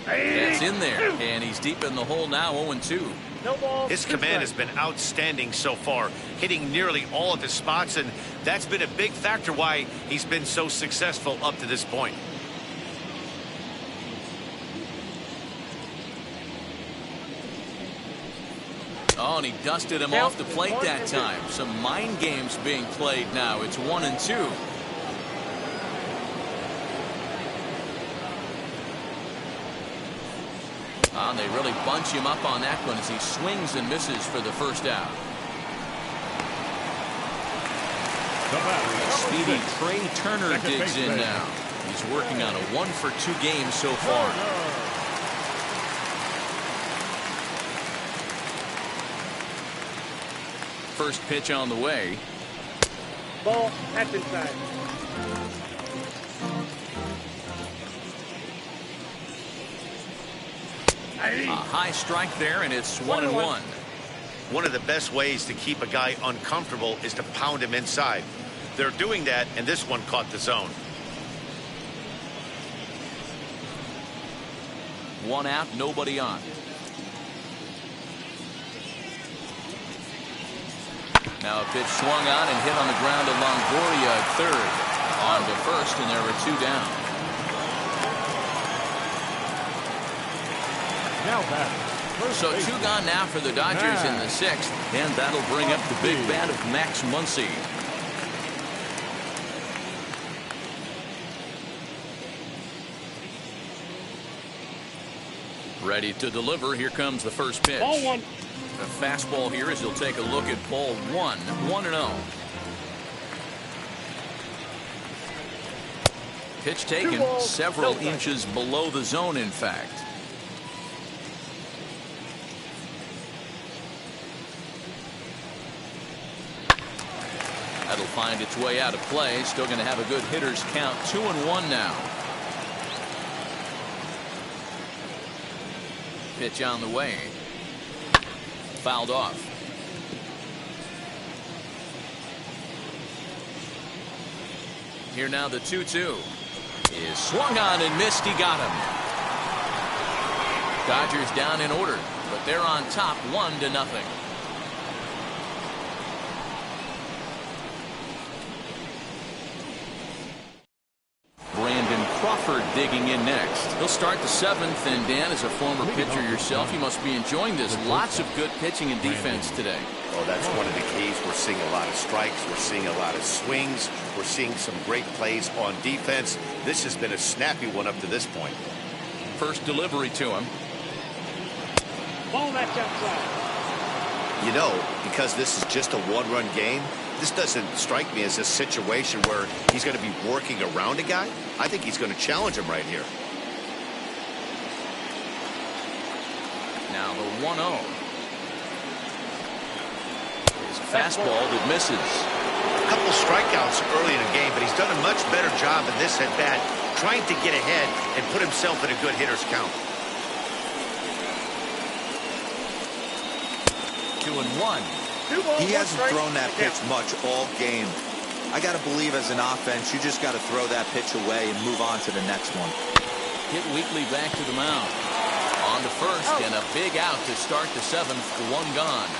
That's in there, and he's deep in the hole now, 0-2. No ball. His command has been outstanding so far, hitting nearly all of his spots, and that's been a big factor why he's been so successful up to this point. Oh, and he dusted him off the plate that time. Some mind games being played now. It's 1-2. And they really bunch him up on that one as he swings and misses for the first out. Speedy Trey Turner digs in now. He's working on a 1-for-2 game so far. First pitch on the way. Ball. That's inside. A high strike there, and it's 1-1. One of the best ways to keep a guy uncomfortable is to pound him inside. They're doing that, and this one caught the zone. 1 out, nobody on. Now a pitch swung on and hit on the ground to Longoria at third. On to first, and there were 2 down. Now back. So 2 gone now for the Dodgers in the 6th, and that'll bring up the big bat of Max Muncy. Ready to deliver. Here comes the first pitch. Ball 1. A fastball here as he'll take a look at ball 1. 1-0. Pitch taken several inches below the zone, in fact. That'll find its way out of play. Still going to have a good hitter's count. 2-1 now. Pitch on the way. Fouled off. Here now the 2-2 is swung on and missed. He got him. Dodgers down in order, but they're on top 1-0. Crawford digging in next. He'll start the 7th, and Dan, as a former pitcher yourself, you must be enjoying this. Lots of good pitching and defense today. Oh, that's one of the keys. We're seeing a lot of strikes. We're seeing a lot of swings. We're seeing some great plays on defense. This has been a snappy one up to this point. First delivery to him. Ball that's outside. You know, because this is just a 1-run game, this doesn't strike me as a situation where he's going to be working around a guy. I think he's going to challenge him right here. Now the 1-0. It's a fastball that misses. A couple strikeouts early in the game, but he's done a much better job in this at-bat trying to get ahead and put himself in a good hitter's count. 2-1. He hasn't thrown that pitch much all game. I got to believe as an offense, you just got to throw that pitch away and move on to the next one. Hit weakly back to the mound. On to first and a big out to start the 7th. 1 gone.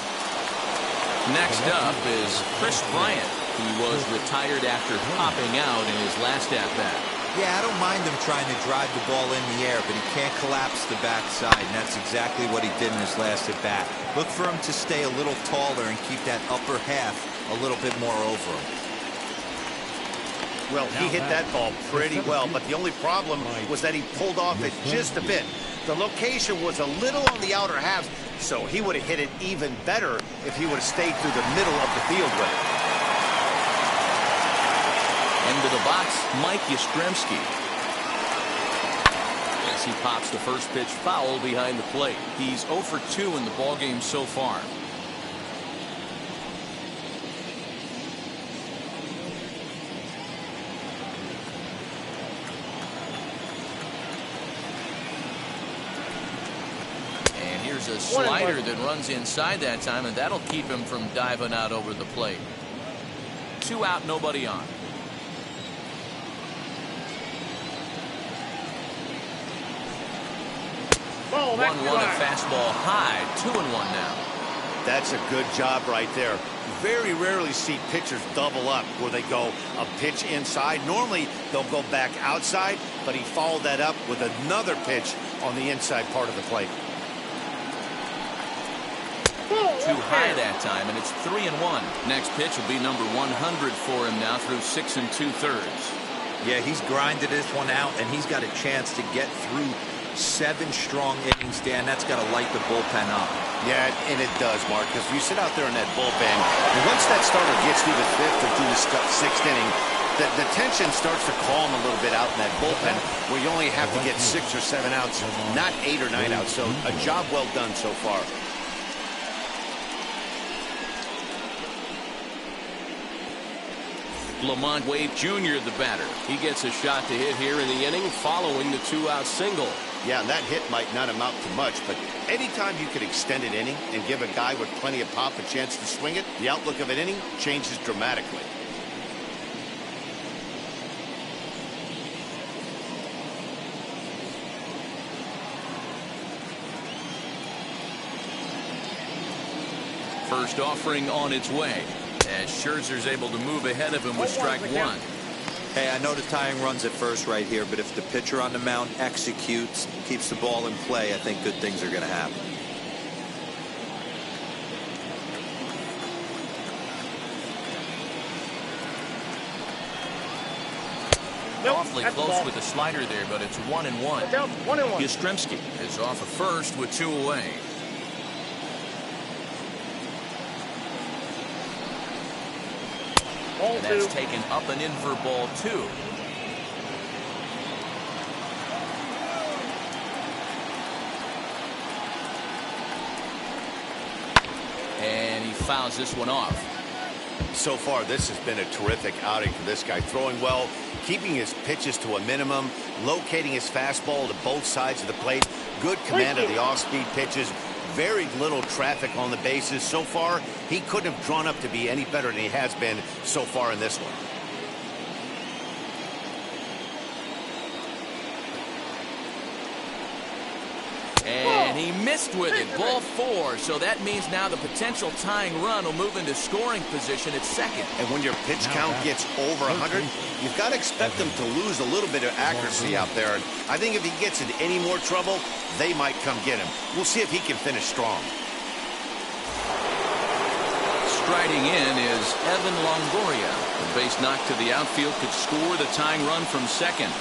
Next up is Chris Bryant. He was retired after popping out in his last at-bat. Yeah, I don't mind him trying to drive the ball in the air, but he can't collapse the backside, and that's exactly what he did in his last at-bat. Look for him to stay a little taller and keep that upper half a little bit more over him. Well, he hit that ball pretty well, but the only problem was that he pulled off it just a bit. The location was a little on the outer half, so he would have hit it even better if he would have stayed through the middle of the field with it. Into the box, Mike Yastrzemski. As he pops the first pitch foul behind the plate. He's 0 for 2 in the ballgame so far. And here's a slider that runs inside that time, and that'll keep him from diving out over the plate. 2 out, nobody on. 1-1, a fastball high. 2-1 now. That's a good job right there. Very rarely see pitchers double up where they go a pitch inside. Normally they'll go back outside, but he followed that up with another pitch on the inside part of the plate. Too high that time, and it's 3-1. Next pitch will be number 100 for him now through 6 2/3. Yeah, he's grinded this one out, and he's got a chance to get through 7 strong innings, Dan. That's got to light the bullpen up. Yeah, and it does, Mark, because if you sit out there in that bullpen, and once that starter gets through the 5th or through the 6th inning, the tension starts to calm a little bit out in that bullpen where you only have to get 6 or 7 outs, not 8 or 9 outs. So a job well done so far. Lamont Wade Jr., the batter. He gets a shot to hit here in the inning following the 2-out single. Yeah, and that hit might not amount to much, but anytime you can extend an inning and give a guy with plenty of pop a chance to swing it, the outlook of an inning changes dramatically. First offering on its way, as Scherzer's able to move ahead of him with strike 1. Hey, I know the tying run's at first right here, but if the pitcher on the mound executes, keeps the ball in play, I think good things are going to happen. Awfully close with the slider there, but it's 1-1. 1-1. Yastrzemski is off at first with 2 away. And that's taken up and in for ball 2. And he fouls this one off. So far, this has been a terrific outing for this guy. Throwing well, keeping his pitches to a minimum, locating his fastball to both sides of the plate, good command of the off-speed pitches, very little traffic on the bases. So far, he couldn't have drawn up to be any better than he has been so far in this one. And he missed with it. Ball 4. So that means now the potential tying run will move into scoring position at second. And when your pitch count gets over 100, you've got to expect them to lose a little bit of accuracy out there. And I think if he gets in any more trouble, they might come get him. We'll see if he can finish strong. Striding in is Evan Longoria. The base knock to the outfield could score the tying run from second.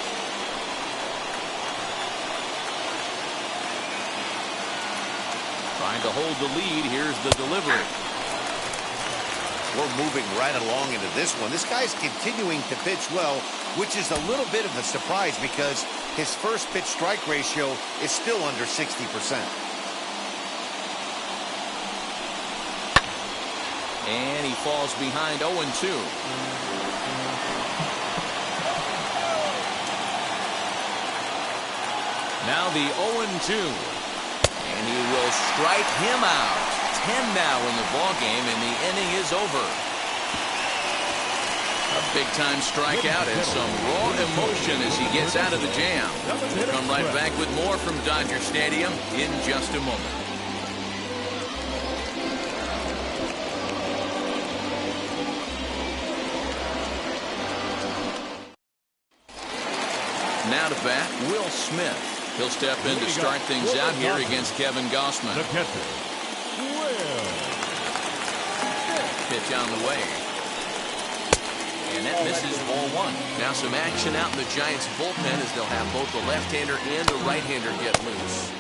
Trying to hold the lead. Here's the delivery. We're moving right along into this one. This guy's continuing to pitch well, which is a little bit of a surprise because his first pitch strike ratio is still under 60%. And he falls behind 0-2. Now the 0-2. And he will strike him out. 10 now in the ball game, and the inning is over. A big-time strikeout and some raw emotion as he gets out of the jam. We'll come right back with more from Dodger Stadium in just a moment. Now to bat, Will Smith. He'll step in to start things out here against Kevin Gossman. The catcher, Will. Pitch on the way. And that misses ball one. Now some action out in the Giants bullpen as they'll have both the left-hander and the right-hander get loose.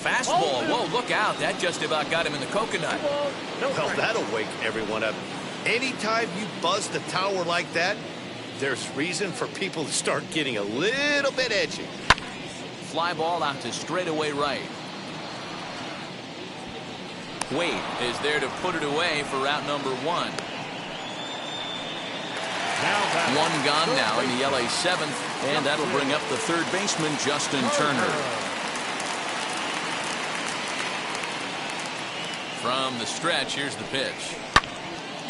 Fastball. Whoa, look out. That just about got him in the coconut. Well, that'll wake everyone up. Anytime you buzz the tower like that, there's reason for people to start getting a little bit edgy. Fly ball out to straightaway right. Wade is there to put it away for route number one. One gone now in the LA 7th, and that'll bring up the third baseman, Justin Turner. From the stretch, here's the pitch.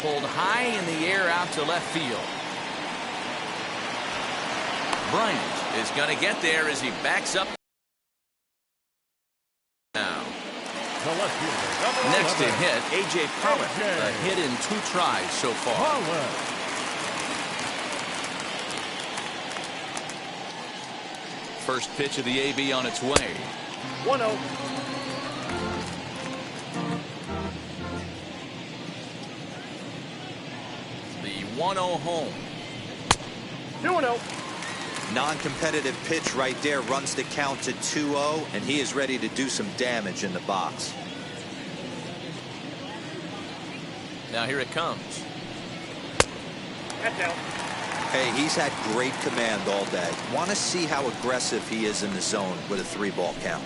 Pulled high in the air out to left field. Bryant is going to get there as he backs up. Now, next to hit, A.J. Pollock. A hit in 2 tries so far. First pitch of the AB on its way. 1-0. The 1-0 home. 2-0. Non-competitive pitch right there runs the count to 2-0, and he is ready to do some damage in the box. Now here it comes. That's out. Hey, he's had great command all day. Want to see how aggressive he is in the zone with a 3-ball count.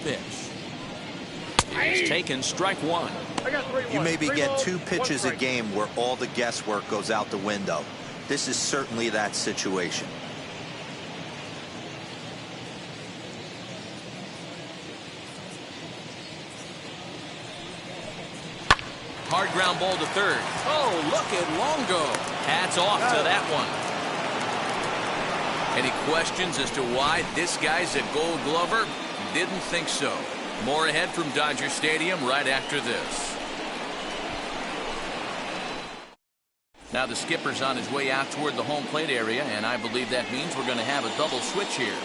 Pitch. It's taken strike one. You maybe get 2 pitches a game where all the guesswork goes out the window. This is certainly that situation. Hard ground ball to third. Oh, look at Longo. Hats off to that one. Any questions as to why this guy's a Gold Glover? Didn't think so. More ahead from Dodger Stadium right after this. Now the skipper's on his way out toward the home plate area, and I believe that means we're going to have a double switch here.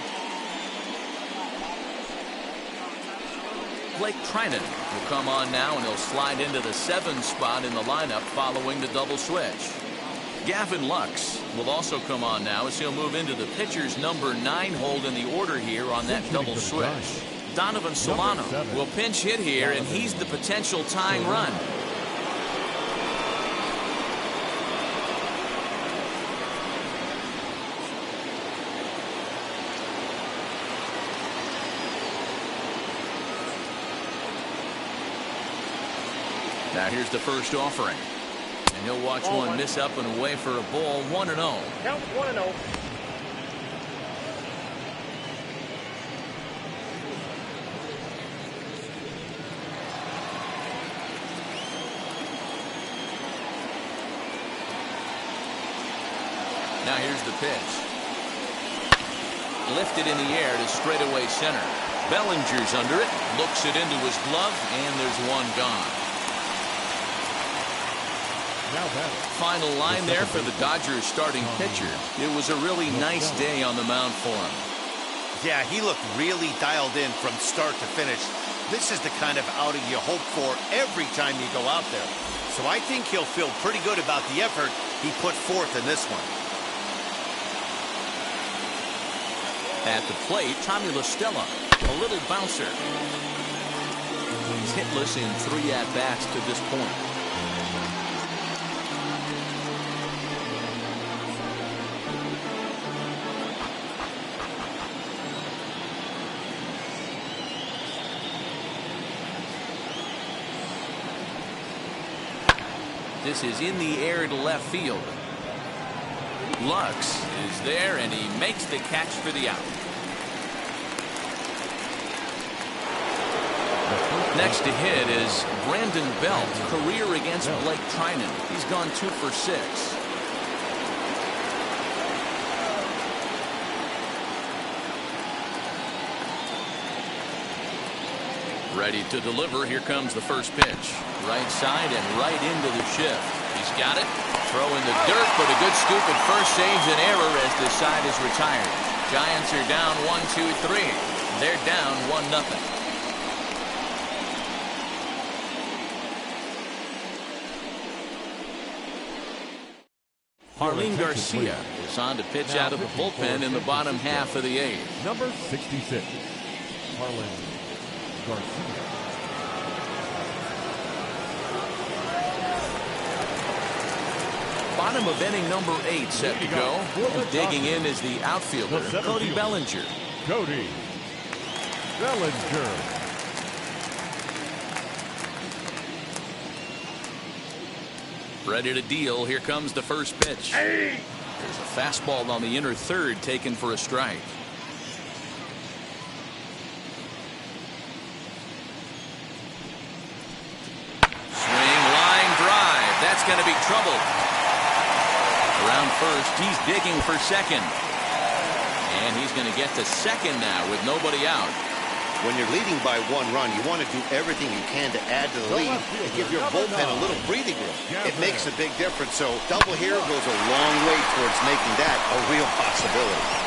Blake Trinan will come on now, and he'll slide into the 7 spot in the lineup following the double switch. Gavin Lux will also come on now as he'll move into the pitcher's number 9 hold in the order here on that double switch. Donovan Solano will pinch hit here, and he's the potential tying run. Now here's the first offering. And he'll watch one miss up and away for a ball, 1-0. Count 1-0. Now here's the pitch. Lifted in the air to straightaway center. Bellinger's under it, looks it into his glove, and there's one gone. Final line there for the Dodgers starting pitcher. It was a really nice day on the mound for him. Yeah, he looked really dialed in from start to finish. This is the kind of outing you hope for every time you go out there. So I think he'll feel pretty good about the effort he put forth in this one. At the plate, Tommy La Stella. A little bouncer. He's hitless in 3 at-bats to this point. This is in the air to left field. Lux is there, and he makes the catch for the out. Next to hit is Brandon Belt. Career against Blake Trinan. He's gone 2 for 6. Ready to deliver. Here comes the first pitch. Right side and right into the shift. He's got it. Throw in the dirt, but a good scoop at first saves an error as the side is retired. Giants are down 1-2-3. They're down 1-0. Harleen Garcia is on to pitch out of the bullpen in the bottom half of the 8th. Number 66, Harleen Garcia. Bottom of inning number 8 set to go. And digging in is the outfielder, Cody Bellinger. Cody Bellinger. Ready to deal. Here comes the first pitch. There's a fastball on the inner third taken for a strike. Swing, line drive. That's going to be trouble. Around first, he's digging for second. And he's going to get to second now with nobody out. When you're leading by 1 run, you want to do everything you can to add to the lead and give your bullpen a little breathing room. It makes a big difference. So double here goes a long way towards making that a real possibility.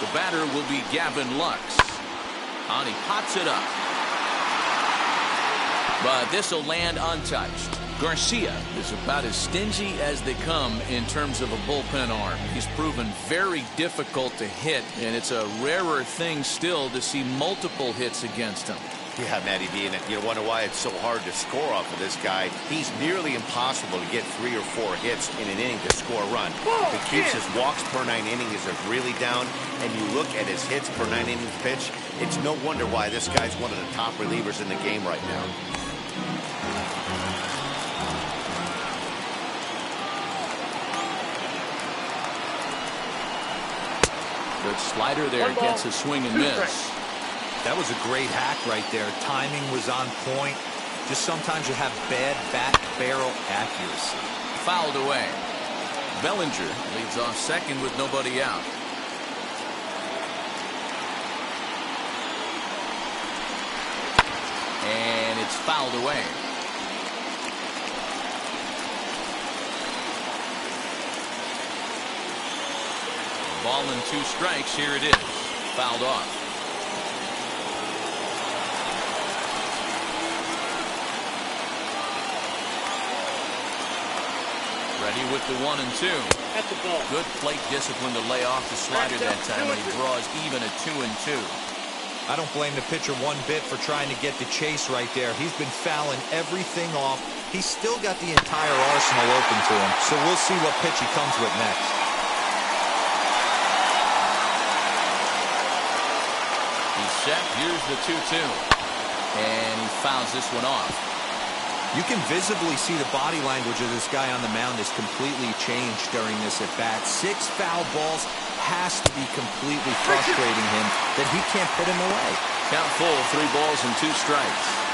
The batter will be Gavin Lux. And he pots it up. But this will land untouched. Garcia is about as stingy as they come in terms of a bullpen arm. He's proven very difficult to hit, and it's a rarer thing still to see multiple hits against him. Yeah, Matty B, and you wonder why it's so hard to score off of this guy. He's nearly impossible to get 3 or 4 hits in an inning to score a run. It keeps his walks per 9 innings are really down, and you look at his hits per 9 innings pitch, it's no wonder why this guy's one of the top relievers in the game right now. Good slider there, gets a swing and miss. That was a great hack right there. Timing was on point. Just sometimes you have bad back barrel accuracy. Fouled away. Bellinger leads off second with nobody out. And it's fouled away. Ball and 2 strikes. Here it is. Fouled off. Ready with the 1 and 2. At the ball. Good plate discipline to lay off the slider that time when he draws even at 2 and 2. I don't blame the pitcher one bit for trying to get the chase right there. He's been fouling everything off. He's still got the entire arsenal open to him, so we'll see what pitch he comes with next. He's set. Here's the 2-2. And he fouls this one off. You can visibly see the body language of this guy on the mound has completely changed during this at-bat. 6 foul balls has to be completely frustrating him that he can't put him away. Count full, 3 balls and 2 strikes.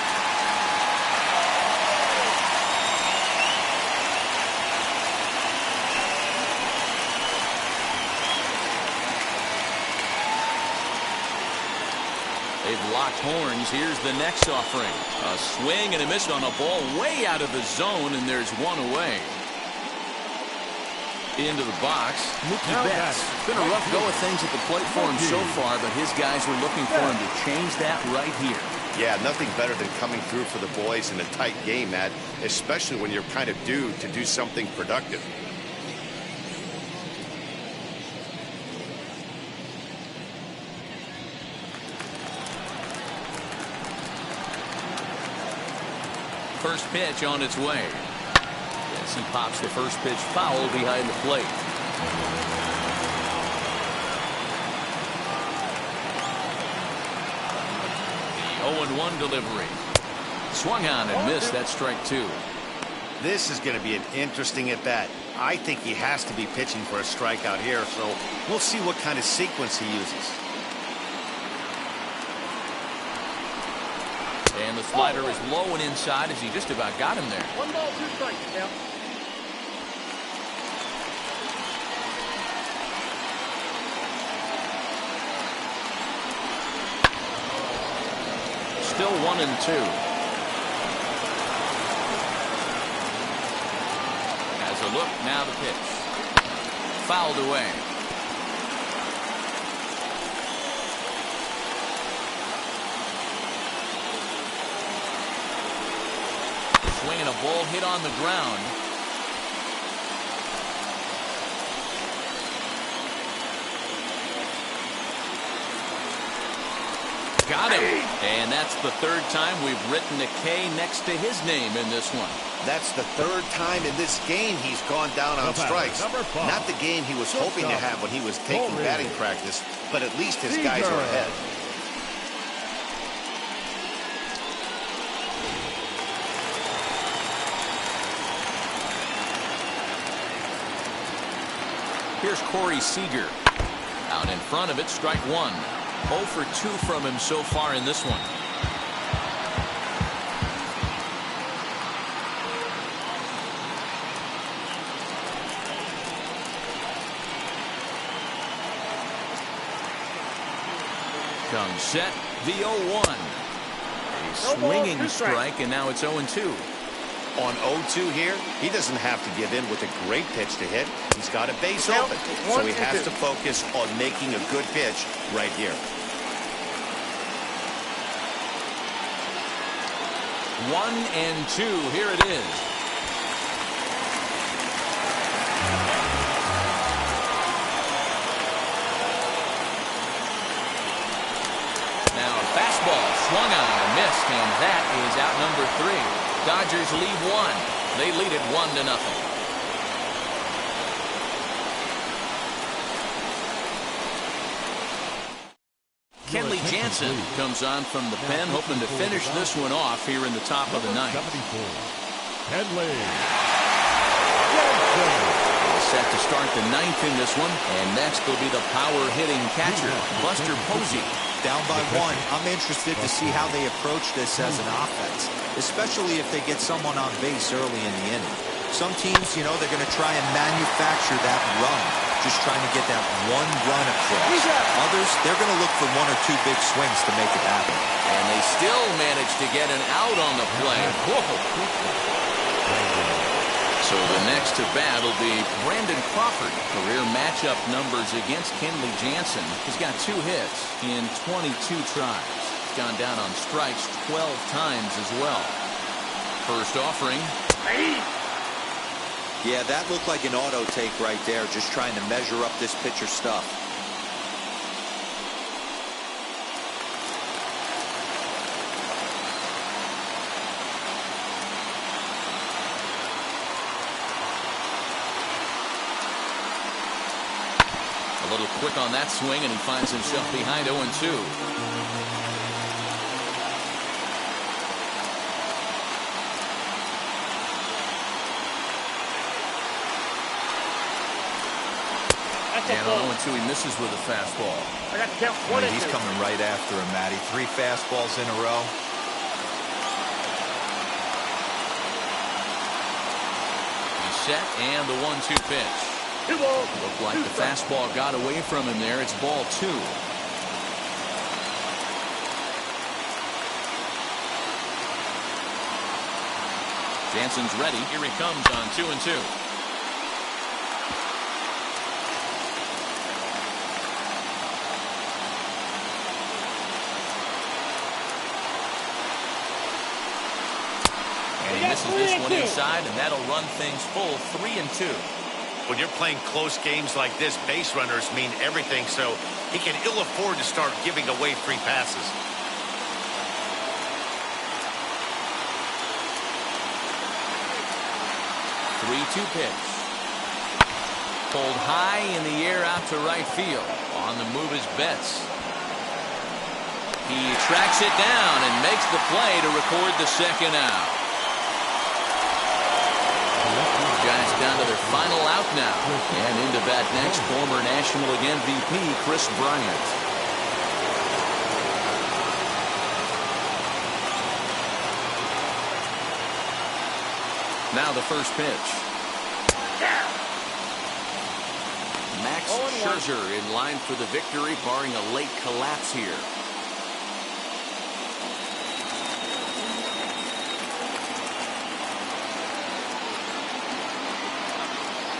They've locked horns. Here's the next offering. A swing and a miss on a ball way out of the zone, and there's 1 away. Into the box, Mookie Betts. It's been a rough go of things at the plate for him so far, but his guys are looking for him to change that right here. Yeah, nothing better than coming through for the boys in a tight game, Matt, especially when you're kind of due to do something productive. First pitch on its way. Yes, he pops the first pitch foul behind the plate. The 0-1 delivery. Swung on and missed. That strike two. This is going to be an interesting at bat. I think he has to be pitching for a strikeout here, so we'll see what kind of sequence he uses. And the slider is low and inside as he just about got him there. 1 ball, 2 strikes now. Still 1-2. Has a look, now the pitch. Fouled away. Swinging a ball hit on the ground. Got him. And that's the third time we've written a K next to his name in this one. That's the third time in this game he's gone down on strikes. Not the game he was hoping to have when he was taking batting practice, but at least his guys are ahead. Here's Corey Seager. Out in front of it, strike one. 0 for 2 from him so far in this one. Comes set, the 0-1. A swinging strike, and now it's 0-2. On 0-2 here, he doesn't have to give in with a great pitch to hit. He's got a base open, so he has to focus on making a good pitch right here. 1-2. Here it is. Now a fastball swung on and missed, and that is out number 3. Dodgers lead 1. They lead it 1-0. Kenley Jansen comes on from the pen, hoping to finish this one off here in the top of the ninth. Kenley. Set to start the ninth in this one, and next will be the power-hitting catcher, Buster Posey. Down by 1. I'm interested to see how they approach this as an offense, especially if they get someone on base early in the inning. Some teams, you know, they're going to try and manufacture that run, just trying to get that one run across. Others, they're going to look for 1 or 2 big swings to make it happen. And they still manage to get an out on the play. Whoa. So the next to bat will be Brandon Crawford. Career matchup numbers against Kenley Jansen. He's got 2 hits in 22 tries. He's gone down on strikes 12 times as well. First offering. Yeah, that looked like an auto take right there, just trying to measure up this pitcher's stuff. A little quick on that swing, and he finds himself behind 0-2. And on 0-2, he misses with a fastball. I got to count 1 and 2. He's coming right after him, Matty. 3 fastballs in a row. He's set, and the 1-2 pitch. 2 balls. Looked like the fastball got away from him there. It's ball 2. Jansen's ready. Here he comes on 2-2. passes this one inside, and that'll run things full 3-2. When you're playing close games like this, base runners mean everything, so he can ill afford to start giving away free passes. Three-two pitch. Pulled high in the air out to right field. On the move is Betts. He tracks it down and makes the play to record the second out. Giants down to their final out now. And into bat next, former National League MVP Chris Bryant. Now the first pitch. Max Scherzer in line for the victory, barring a late collapse here.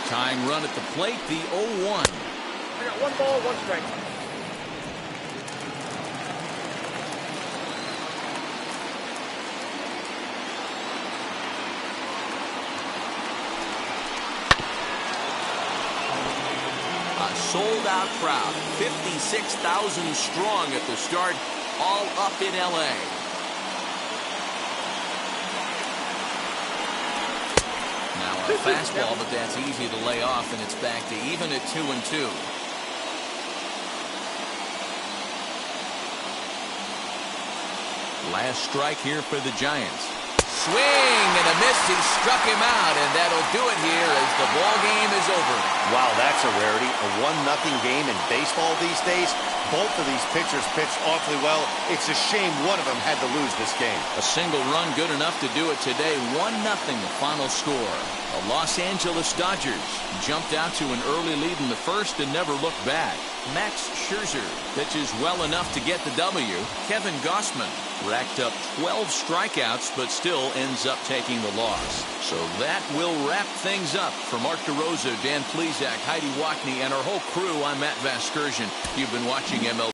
Tying run at the plate, the 0-1. I got 1 ball, 1 strike. A sold-out crowd, 56,000 strong at the start, all up in L.A. Now a fastball, but that's easy to lay off, and it's back to even at 2-2. Last strike here for the Giants. Swing and a miss. He struck him out, and that'll do it here as the ball game is over. Wow, that's a rarity. A 1-0 game in baseball these days. Both of these pitchers pitched awfully well. It's a shame one of them had to lose this game. A single run good enough to do it today. 1-0 the final score. The Los Angeles Dodgers jumped out to an early lead in the first and never looked back. Max Scherzer pitches well enough to get the W. Kevin Gausman racked up 12 strikeouts but still ends up taking the loss. So that will wrap things up. For Mark DeRosa, Dan Plesac, Heidi Wackney, and our whole crew, I'm Matt Vasgersian. You've been watching MLB.